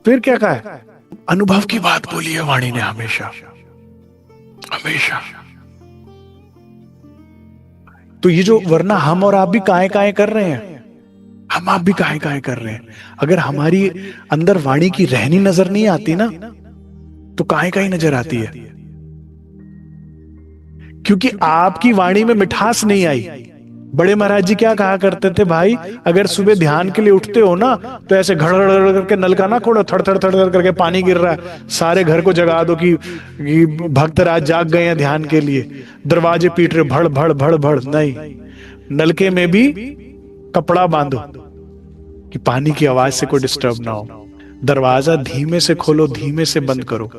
Speaker 1: फिर क्या कहा है? अनुभव की बात बोली है वाणी ने हमेशा हमेशा। तो ये जो, वरना हम और आप भी काहे काहे कर रहे हैं, हम आप भी काहे काहे कर रहे हैं। अगर हमारी अंदर वाणी की रहनी नजर नहीं आती ना, तो काहे काहे नजर आती है, क्योंकि आपकी वाणी में मिठास नहीं आई। बड़े महाराज जी क्या कहा करते थे, भाई अगर सुबह ध्यान के लिए उठते हो ना, तो ऐसे घड़ करके नलका ना खोलो, थड़ थड़ थड़ करके पानी गिर रहा है, सारे घर को जगा दो कि भक्त राज जाग गए हैं ध्यान के लिए, दरवाजे पीट रहे भड़ भड़ भड़ भड़। नहीं, नलके में भी कपड़ा बांधो कि पानी की आवाज से कोई डिस्टर्ब ना हो, दरवाजा धीमे से खोलो, धीमे से बंद करो।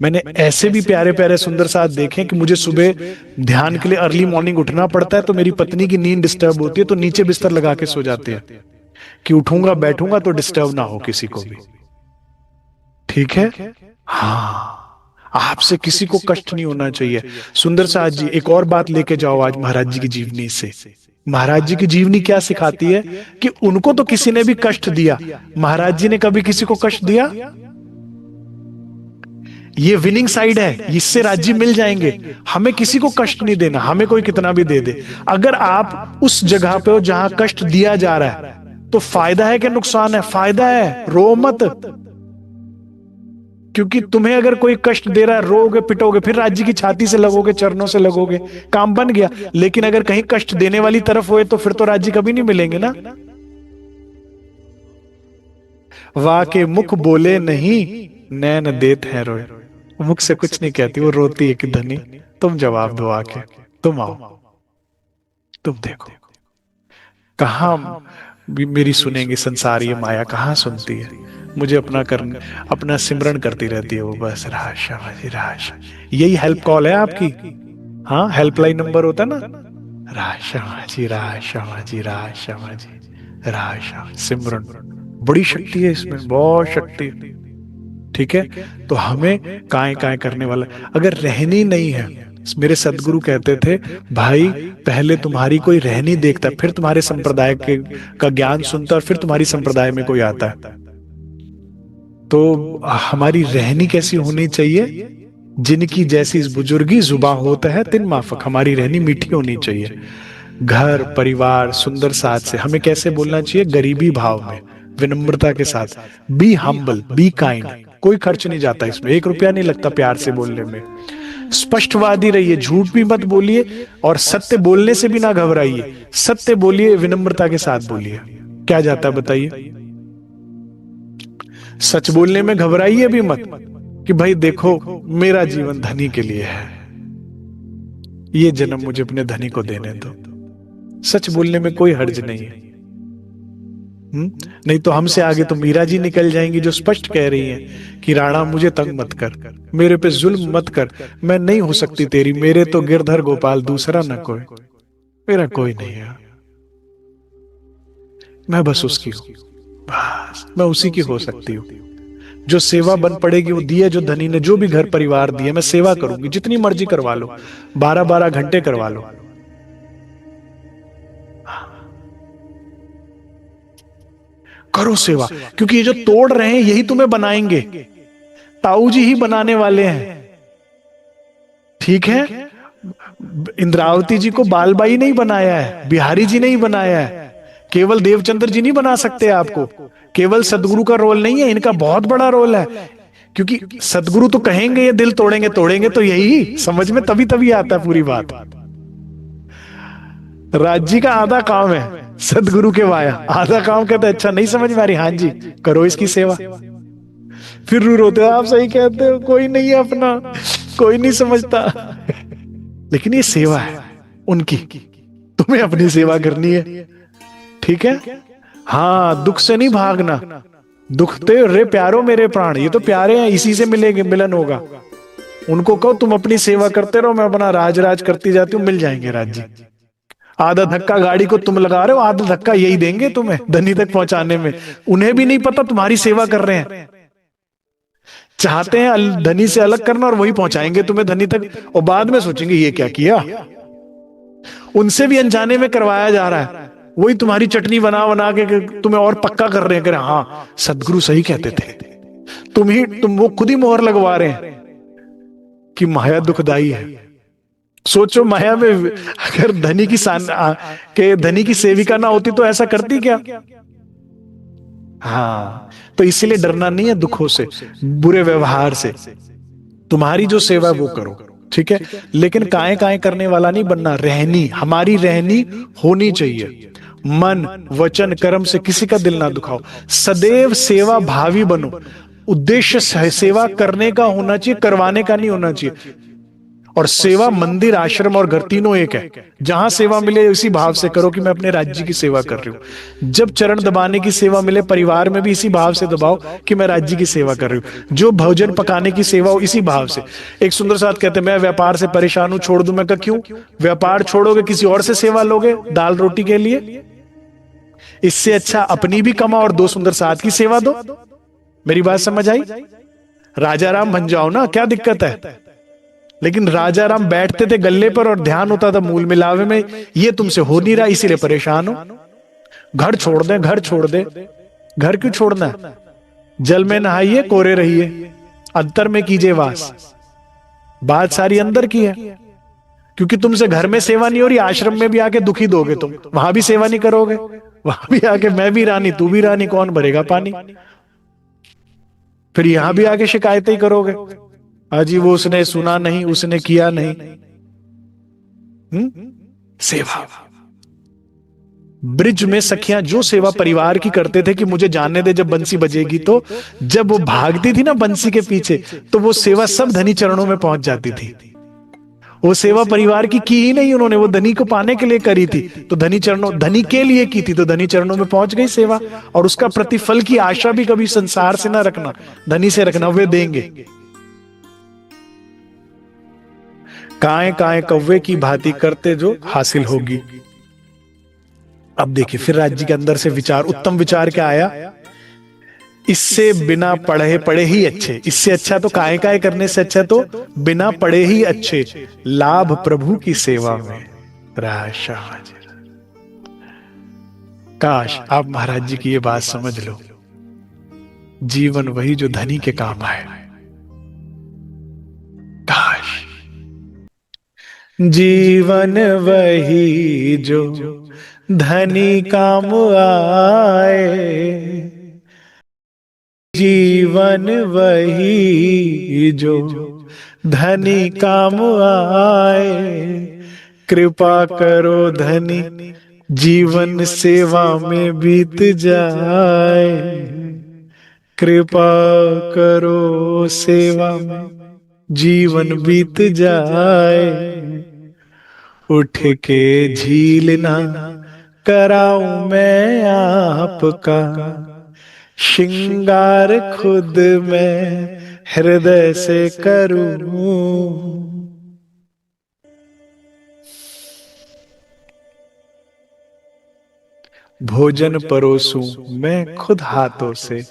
Speaker 1: मैंने ऐसे भी प्यारे प्यारे सुंदर साथ देखे कि मुझे सुबह ध्यान के लिए अर्ली मॉर्निंग उठना पड़ता है, तो मेरी पत्नी की नींद डिस्टर्ब होती है, तो नीचे बिस्तर लगा के सो जाते हैं कि उठूंगा बैठूंगा तो डिस्टर्ब ना हो किसी को भी। ठीक है, हाँ, आपसे किसी को कष्ट नहीं होना चाहिए। सुंदर साथ जी एक और बात लेके जाओ आज महाराज जी की जीवनी से। महाराज जी की जीवनी क्या सिखाती है कि उनको तो किसी ने भी कष्ट दिया, महाराज जी ने कभी किसी को कष्ट दिया? ये विनिंग साइड है, इससे राज्य मिल जाएंगे। हमें किसी को कष्ट नहीं देना, हमें कोई कितना भी दे दे। अगर आप उस जगह पे हो जहां कष्ट दिया जा रहा है, तो फायदा है कि नुकसान है? फायदा है, रो मत। क्योंकि तुम्हें अगर कोई कष्ट दे रहा है, रोगे पिटोगे, फिर राज्य की छाती से लगोगे, चरणों से लगोगे, काम बन गया। लेकिन अगर कहीं कष्ट देने वाली तरफ हुए तो फिर तो राज्य कभी नहीं मिलेंगे ना। वाके मुख बोले नहीं, नैन देत है रोए। मुख से कुछ नहीं कहती, वो रोती है कि धनी तुम जवाब दो, आके तुम आओ, तुम देखो। कहां मेरी सुनेंगी संसार, ये माया कहां सुनती है। मुझे अपना सिमरन करती रहती है वो, बस राशा जी राशा। यही हेल्प कॉल है आपकी, हाँ, हेल्पलाइन नंबर होता है ना, राशा जी राशा जी राशा जी राशा। सिमरन, बड़ी शक्ति है इसमें, बहुत शक्ति है। ठीक है, तो हमें काहे काहे करने वाला अगर रहनी नहीं है। मेरे सदगुरु कहते थे, भाई पहले तुम्हारी कोई रहनी देखता, फिर तुम्हारे संप्रदाय का ज्ञान सुनता, और फिर तुम्हारी संप्रदाय में कोई आता है। तो हमारी रहनी कैसी होनी चाहिए? जिनकी जैसी इस बुजुर्गी जुबां होता है तिन माफक, हमारी रहनी मीठी होनी चाहिए। घर परिवार सुंदर साथ से हमें कैसे बोलना चाहिए? गरीबी भाव में, विनम्रता के साथ। Be humble, be kind. कोई खर्च नहीं जाता इसमें, 1 रुपया नहीं लगता प्यार से बोलने में। स्पष्टवादी रहिए, झूठ भी मत बोलिए, और सत्य बोलने से भी ना घबराइए। सत्य बोलिए, विनम्रता के साथ बोलिए। क्या जाता है बताइए? सच बोलने में घबराइए भी मत कि भाई देखो मेरा जीवन धनी के लिए है, ये जन्म मुझे अपने धनी को देने दो। सच बोलने में कोई हर्ज नहीं है। नहीं तो हमसे आगे तो मीरा जी निकल जाएंगी, जो स्पष्ट कह रही हैं कि राणा मुझे तंग मत कर, मेरे पे जुल्म मत कर, मैं नहीं हो सकती तेरी, मेरे तो गिरधर गोपाल दूसरा न कोई, मेरा कोई नहीं है, मैं बस उसकी हूं, बस मैं उसी की हो सकती हूँ। जो सेवा बन पड़ेगी वो दिए, जो धनी ने जो भी घर परिवार दिए, मैं सेवा करूंगी, जितनी मर्जी करवा लो, 12-12 घंटे करवा लो। करो सेवा, क्योंकि ये जो तोड़ रहे हैं यही तुम्हें बनाएंगे, ताऊ जी ही बनाने वाले हैं। ठीक है, इंद्रावती जी को बालबाई नहीं बनाया है, बिहारी जी नहीं बनाया है, केवल देवचंद्र जी नहीं बना सकते आपको, केवल सदगुरु का रोल नहीं है, इनका बहुत बड़ा रोल है। क्योंकि सदगुरु तो कहेंगे ये दिल तोड़ेंगे तोड़ेंगे, तो यही समझ में तभी तभी आता है पूरी बात। राज्य का आधा काम है सदगुरु के वाया, आधा काम कहते अच्छा नहीं समझ में आ रही, हाँ जी करो इसकी सेवा। फिर रू रोते हो, आप सही कहते हो, कोई नहीं है अपना, कोई नहीं समझता। लेकिन ये सेवा है उनकी, तुम्हें अपनी सेवा करनी है, ठीक है। हाँ, दुख से नहीं भागना, दुखते रे प्यारो मेरे प्राण, ये तो प्यारे हैं, इसी से मिलेंगे, मिलन होगा। उनको कहो तुम अपनी सेवा करते रहो, मैं अपना राज राज करती जाती हूँ, मिल जाएंगे राज्य। आधा धक्का गाड़ी को तुम लगा रहे हो, आधा धक्का यही देंगे तुम्हें धनी तक पहुंचाने में। उन्हें भी नहीं पता तुम्हारी सेवा कर रहे हैं, चाहते हैं धनी से अलग करना और वही पहुंचाएंगे तुम्हें धनी तक, और बाद में सोचेंगे ये क्या किया। उनसे भी अनजाने में करवाया जा रहा है, वही तुम्हारी चटनी बना बना के तुम्हें और पक्का कर रहे हैं कि हाँ सदगुरु सही कहते थे। तुम वो खुद ही मोहर लगवा रहे हैं कि माया दुखदाई है। सोचो माया में अगर धनी की सेविका ना होती तो ऐसा करती क्या। हाँ, तो इसीलिए डरना नहीं है दुखों से, बुरे व्यवहार से, तुम्हारी जो सेवा वो करो, ठीक है। लेकिन काए काए करने वाला नहीं बनना, रहनी हमारी रहनी होनी चाहिए, मन वचन कर्म से किसी का दिल ना दुखाओ, सदैव सेवा भावी बनो। उद्देश्य सेवा करने का होना चाहिए, करवाने का नहीं होना चाहिए। और सेवा मंदिर आश्रम और घर तीनों एक है, जहां सेवा मिले इसी भाव से करो कि मैं अपने राज्य की सेवा कर रही हूं। जब चरण दबाने की सेवा मिले परिवार में भी इसी भाव से दबाओ कि मैं राज्य की सेवा कर रही हूं। जो भोजन पकाने की सेवा हो इसी भाव से। एक सुंदर साथ कहते मैं व्यापार से परेशान हूं, छोड़ दूं। मैं कहा क्यों? व्यापार छोड़ोगे किसी और से सेवा लोगे दाल रोटी के लिए, इससे अच्छा अपनी भी कमा और दो सुंदर साथ की सेवा दो। मेरी बात समझ आई? राजा राम बन जाओ ना, क्या दिक्कत है। लेकिन राजा राम बैठते थे गल्ले पर और ध्यान होता था मूल मिलावे में, ये तुमसे हो नहीं रहा इसीलिए परेशान हो। घर छोड़ दे, घर छोड़ दे। घर क्यों छोड़ना है? जल में नहाइए कोरे रहिए, अंतर में कीजिए वास। बात सारी अंदर की है। क्योंकि तुमसे घर में सेवा नहीं हो रही, आश्रम में भी आके दुखी दोगे तुम, वहां भी सेवा नहीं करोगे, वहां भी आके मैं भी रानी तू भी रानी, कौन भरेगा पानी। फिर यहां भी आके शिकायतें ही करोगे, अजी वो उसने सुना नहीं, उसने किया नहीं। सेवा। ब्रिज में सखियां जो सेवा परिवार की करते थे कि मुझे जानने दे जब बंसी बजेगी, तो जब वो भागती थी ना बंसी के पीछे, तो वो सेवा सब धनी चरणों में पहुंच जाती थी। वो सेवा परिवार की ही नहीं उन्होंने, वो धनी को पाने के लिए करी थी, तो धनी के लिए की थी, तो धनी चरणों में पहुंच गई सेवा। और उसका प्रतिफल की आशा भी कभी संसार से ना रखना, धनी से रखना, वे देंगे। काए काए कव्वे की भांति करते जो हासिल होगी। अब देखिए फिर राज्य के अंदर से विचार, उत्तम विचार क्या आया, इससे बिना पढ़े पढ़े ही अच्छे, इससे अच्छा तो काए काए करने से अच्छा तो बिना पढ़े ही अच्छे, लाभ प्रभु की सेवा में। काश आप महाराज जी की ये बात समझ लो, जीवन वही जो धनी के काम आए। काश जीवन वही जो धनी काम आए, जीवन वही जो धनी काम आए। कृपा करो धनी जीवन सेवा में बीत जाए, कृपा करो सेवा में जीवन बीत जाए। उठ के झील ना कराऊं मैं आपका, श्रृंगार खुद मैं हृदय से करूं। भोजन परोसूं मैं खुद हाथों से,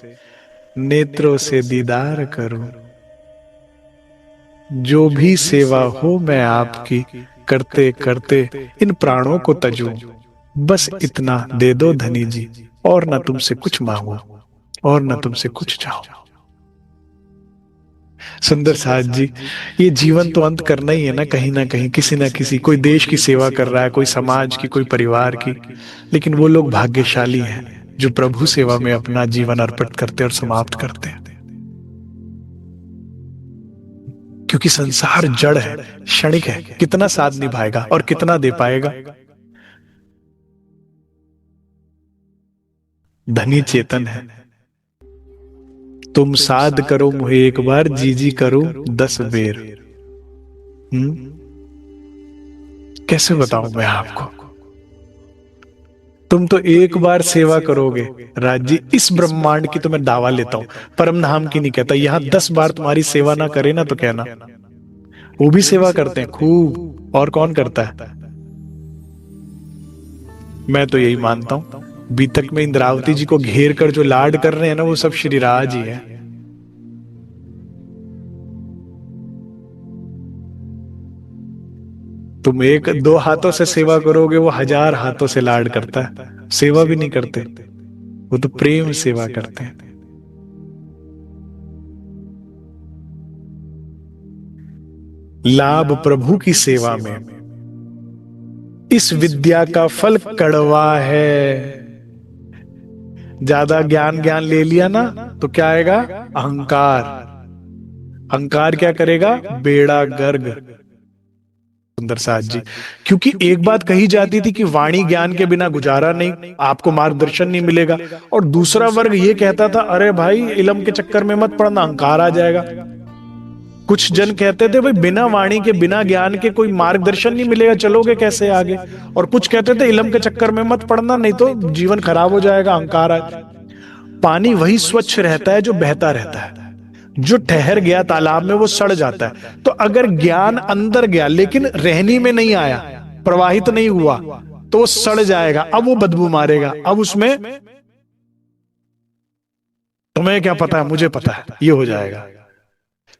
Speaker 1: नेत्रों से दीदार करूं। जो भी सेवा हो मैं आपकी करते करते इन प्राणों को तजूं। बस इतना दे दो धनी जी, और ना तुमसे कुछ मांगो और ना तुमसे कुछ चाहो। सुंदर साथ जी, ये जीवन तो अंत करना ही है ना कहीं किसी ना किसी, कोई देश की सेवा कर रहा है, कोई समाज की, कोई परिवार की। लेकिन वो लोग भाग्यशाली हैं जो प्रभु सेवा में अपना जीवन अर्पित करते हैं और समाप्त करते हैं। क्योंकि संसार जड़ है, क्षणिक है, कितना साथ निभाएगा और कितना दे पाएगा। धनी चेतन है, तुम साध करो मुझे एक बार, जी जी करो 10 बेर। कैसे बताऊं मैं आपको, तुम तो एक बार सेवा करोगे राज जी, इस ब्रह्मांड की तो मैं दावा लेता हूं, परम धाम की नहीं कहता, यहां 10 बार तुम्हारी सेवा ना करे ना तो कहना। वो भी सेवा करते हैं खूब, और कौन करता है? मैं तो यही मानता हूं, बीतक में इंद्रावती जी को घेर कर जो लाड कर रहे हैं ना, वो सब श्री राज ही है। तुम एक दो हाथों से सेवा करोगे, वो 1000 हाथों से लाड करता है। सेवा भी नहीं करते, वो तो प्रेम सेवा करते हैं। लाभ प्रभु की सेवा में, इस विद्या का फल कड़वा है। ज्यादा ज्ञान ज्ञान ले लिया ना तो क्या आएगा? अहंकार। अहंकार क्या करेगा? बेड़ा गर्ग। सुंदर साथ जी, क्योंकि एक बात कही जाती थी कि वाणी ज्ञान के बिना गुजारा नहीं, आपको मार्गदर्शन नहीं मिलेगा। और दूसरा वर्ग ये कहता था, अरे भाई इलम के चक्कर में मत पड़ना, अहंकार आ जाएगा। कुछ जन कहते थे भाई बिना वाणी के, बिना ज्ञान के कोई मार्गदर्शन नहीं मिलेगा, चलोगे कैसे आगे। और कुछ कहते थे इलम के चक्कर में मत पड़ना, नहीं तो जीवन खराब हो जाएगा, अहंकार आ जाएगा। पानी वही स्वच्छ रहता है जो बहता रहता है, जो ठहर गया तालाब में वो सड़ जाता है। तो अगर ज्ञान अंदर गया लेकिन रहनी में नहीं आया, प्रवाहित नहीं हुआ, तो वो सड़ जाएगा। अब वो बदबू मारेगा, अब उसमें तुम्हें क्या पता है, मुझे पता है, ये हो जाएगा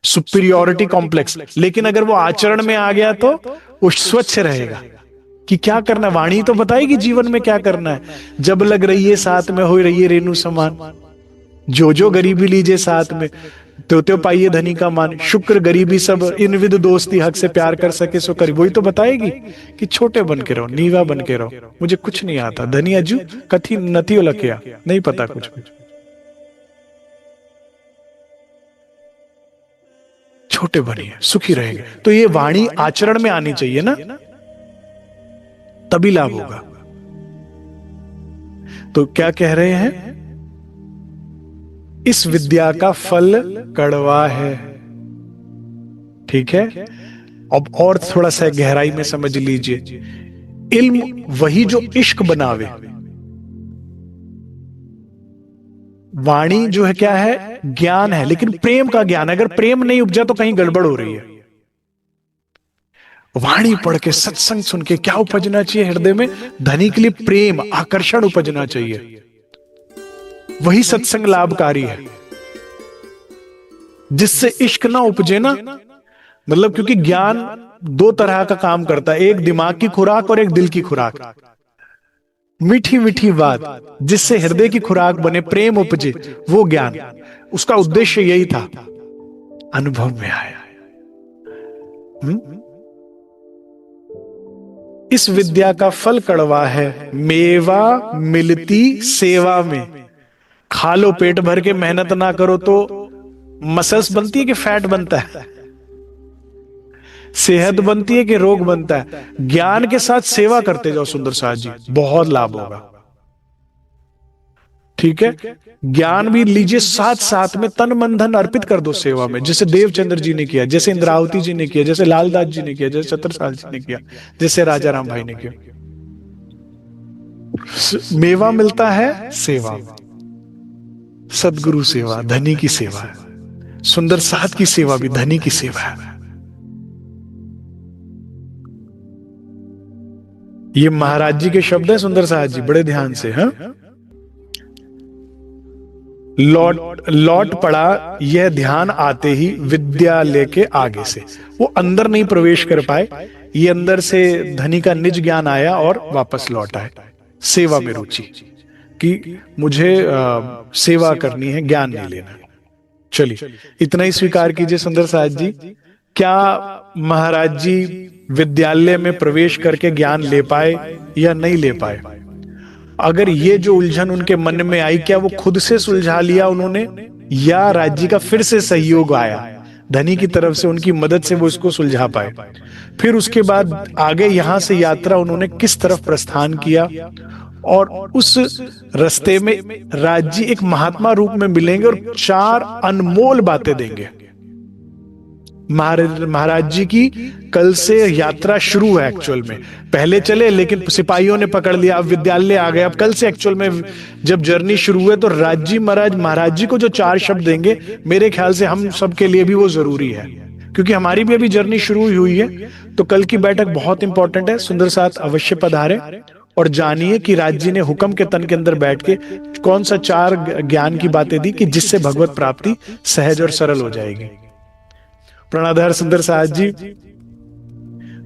Speaker 1: सुपीरियोरिटी कॉम्प्लेक्स। लेकिन अगर वो आचरण में आ गया तो वो स्वच्छ रहेगा कि क्या करना है। वाणी तो बताएगी जीवन में क्या करना है। जब लग रही है साथ में हो रही है रेणु समान, जो जो गरीबी लीजिए साथ में, त्यो पाइए धनी का मान। शुक्र गरीबी सब इन विद दोस्ती, हक से प्यार कर सके सो करी। वही तो बताएगी कि छोटे बन के रहो, नीवा बन के रहो, मुझे कुछ नहीं आता, धनी अजू कथी नथी लकिया, नहीं पता कुछ। छोटे बनिए, सुखी रहेंगे। तो ये वाणी आचरण में आनी चाहिए ना, तभी लाभ होगा। तो क्या कह रहे हैं? इस विद्या का फल कड़वा है। ठीक है, अब और थोड़ा सा गहराई में समझ लीजिए। इल्म वही जो इश्क बनावे। वाणी जो है क्या है? ज्ञान है, लेकिन प्रेम का ज्ञान। अगर प्रेम नहीं उपजा तो कहीं गड़बड़ हो रही है। वाणी पढ़ के, सत्संग सुन के क्या उपजना चाहिए हृदय में? धनी के लिए प्रेम, आकर्षण उपजना चाहिए। वही सत्संग लाभकारी है। जिससे इश्क ना उपजे ना, मतलब क्योंकि ज्ञान 2 तरह का काम करता है, एक दिमाग की खुराक और एक दिल की खुराक। मीठी मीठी बात जिससे हृदय की खुराक बने, प्रेम उपजे, वो ज्ञान। उसका उद्देश्य यही था, अनुभव में आया। इस विद्या का फल कड़वा है, मेवा मिलती सेवा में। खा लो पेट भर के, मेहनत ना करो तो मसल्स बनती है कि फैट बनता है? सेहत बनती है कि रोग बनता है? ज्ञान के साथ सेवा करते जाओ सुंदर साथ जी, बहुत लाभ होगा। ठीक है, ज्ञान भी लीजिए, साथ साथ में तन मन धन अर्पित कर दो सेवा में, जैसे देवचंद्र जी ने किया, जैसे इंद्रावती जी ने किया, जैसे लालदास जी ने किया, जैसे छत्रसाल जी ने किया, जैसे राजा राम भाई ने किया। मेवा मिलता है सेवा, सदगुरु सेवा धनी की सेवा है, सुंदर साथ की सेवा भी धनी की सेवा है। ये महाराज जी के शब्द है सुंदर साथ जी, बड़े ध्यान से। हाँ, लौट पड़ा यह ध्यान आते ही विद्यालय के आगे से। वो अंदर नहीं प्रवेश कर पाए, ये अंदर से धनी का निज ज्ञान आया और वापस लौट आए। सेवा में रुचि कि मुझे सेवा करनी है, ज्ञान नहीं लेना। चलिए इतना ही स्वीकार कीजिए सुंदर साथ जी, क्या महाराज जी विद्यालय में प्रवेश करके ज्ञान ले पाए या नहीं ले पाए? अगर ये जो उलझन उनके मन में आई, क्या वो खुद से सुलझा लिया उन्होंने, या राज्य का फिर से सहयोग आया धनी की तरफ से, उनकी मदद से वो इसको सुलझा पाए? फिर उसके बाद आगे यहां से यात्रा उन्होंने किस तरफ प्रस्थान किया, और उस रास्ते में राज्य एक महात्मा रूप में मिलेंगे और 4 अनमोल बातें देंगे। महाराज जी की कल से यात्रा शुरू है। एक्चुअल में पहले चले लेकिन सिपाहियों ने पकड़ लिया, अब विद्यालय आ गए। अब कल से एक्चुअल में जब जर्नी शुरू है तो राज्य महाराज जी को जो 4 शब्द देंगे, मेरे ख्याल से हम सबके लिए भी वो जरूरी है, क्योंकि हमारी भी अभी जर्नी शुरू हुई है। तो कल की बैठक बहुत इंपॉर्टेंट है। सुंदर साथ अवश्य पधारे और जानिए कि राज्य ने हुक्म के तन के अंदर बैठ के कौन सा 4 ज्ञान की बातें दी कि जिससे भगवत प्राप्ति सहज और सरल हो जाएगी। प्रणोधार सुंदर साथ जी,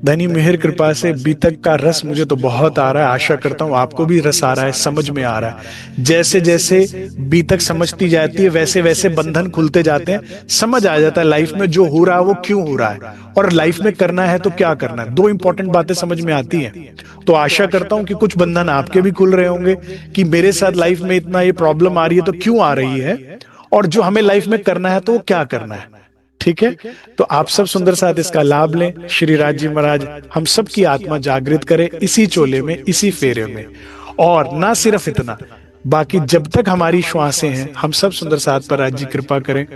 Speaker 1: धनी मेहर कृपा से बीतक का रस मुझे तो बहुत आ रहा है। आशा करता हूं आपको भी रस आ रहा है, समझ में आ रहा है। जैसे जैसे बीतक समझती जाती है वैसे वैसे बंधन खुलते जाते हैं, समझ आ जाता है लाइफ में जो हो रहा है वो क्यों हो रहा है, और लाइफ में करना है तो क्या करना है। 2 इंपॉर्टेंट बातें समझ में आती हैं। तो आशा करता हूं कि कुछ बंधन आपके भी खुल रहे होंगे कि मेरे साथ लाइफ में इतना ये प्रॉब्लम आ रही है तो क्यों आ रही है, और जो हमें लाइफ में करना है तो वो क्या करना है। ठीक है, तो आप सब सुंदर साथ इसका लाभ लें। श्री राज महाराज हम सब की आत्मा जागृत करें इसी चोले में, इसी फेरे में। और ना सिर्फ इतना, बाकी जब तक हमारी श्वासें हैं हम सब सुंदर साथ पर राज्य कृपा करें,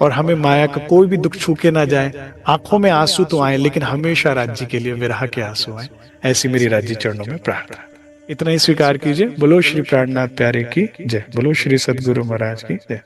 Speaker 1: और हमें माया का कोई भी दुख छूके ना जाए। आंखों में आंसू तो आए लेकिन हमेशा राज्य के लिए विरह के आंसू आए। ऐसी मेरी राज्य चरणों में प्रार्थना। इतना ही स्वीकार कीजिए। बोलो श्री प्राणनाथ प्यारे की जय, बोलो श्री सदगुरु महाराज की जय।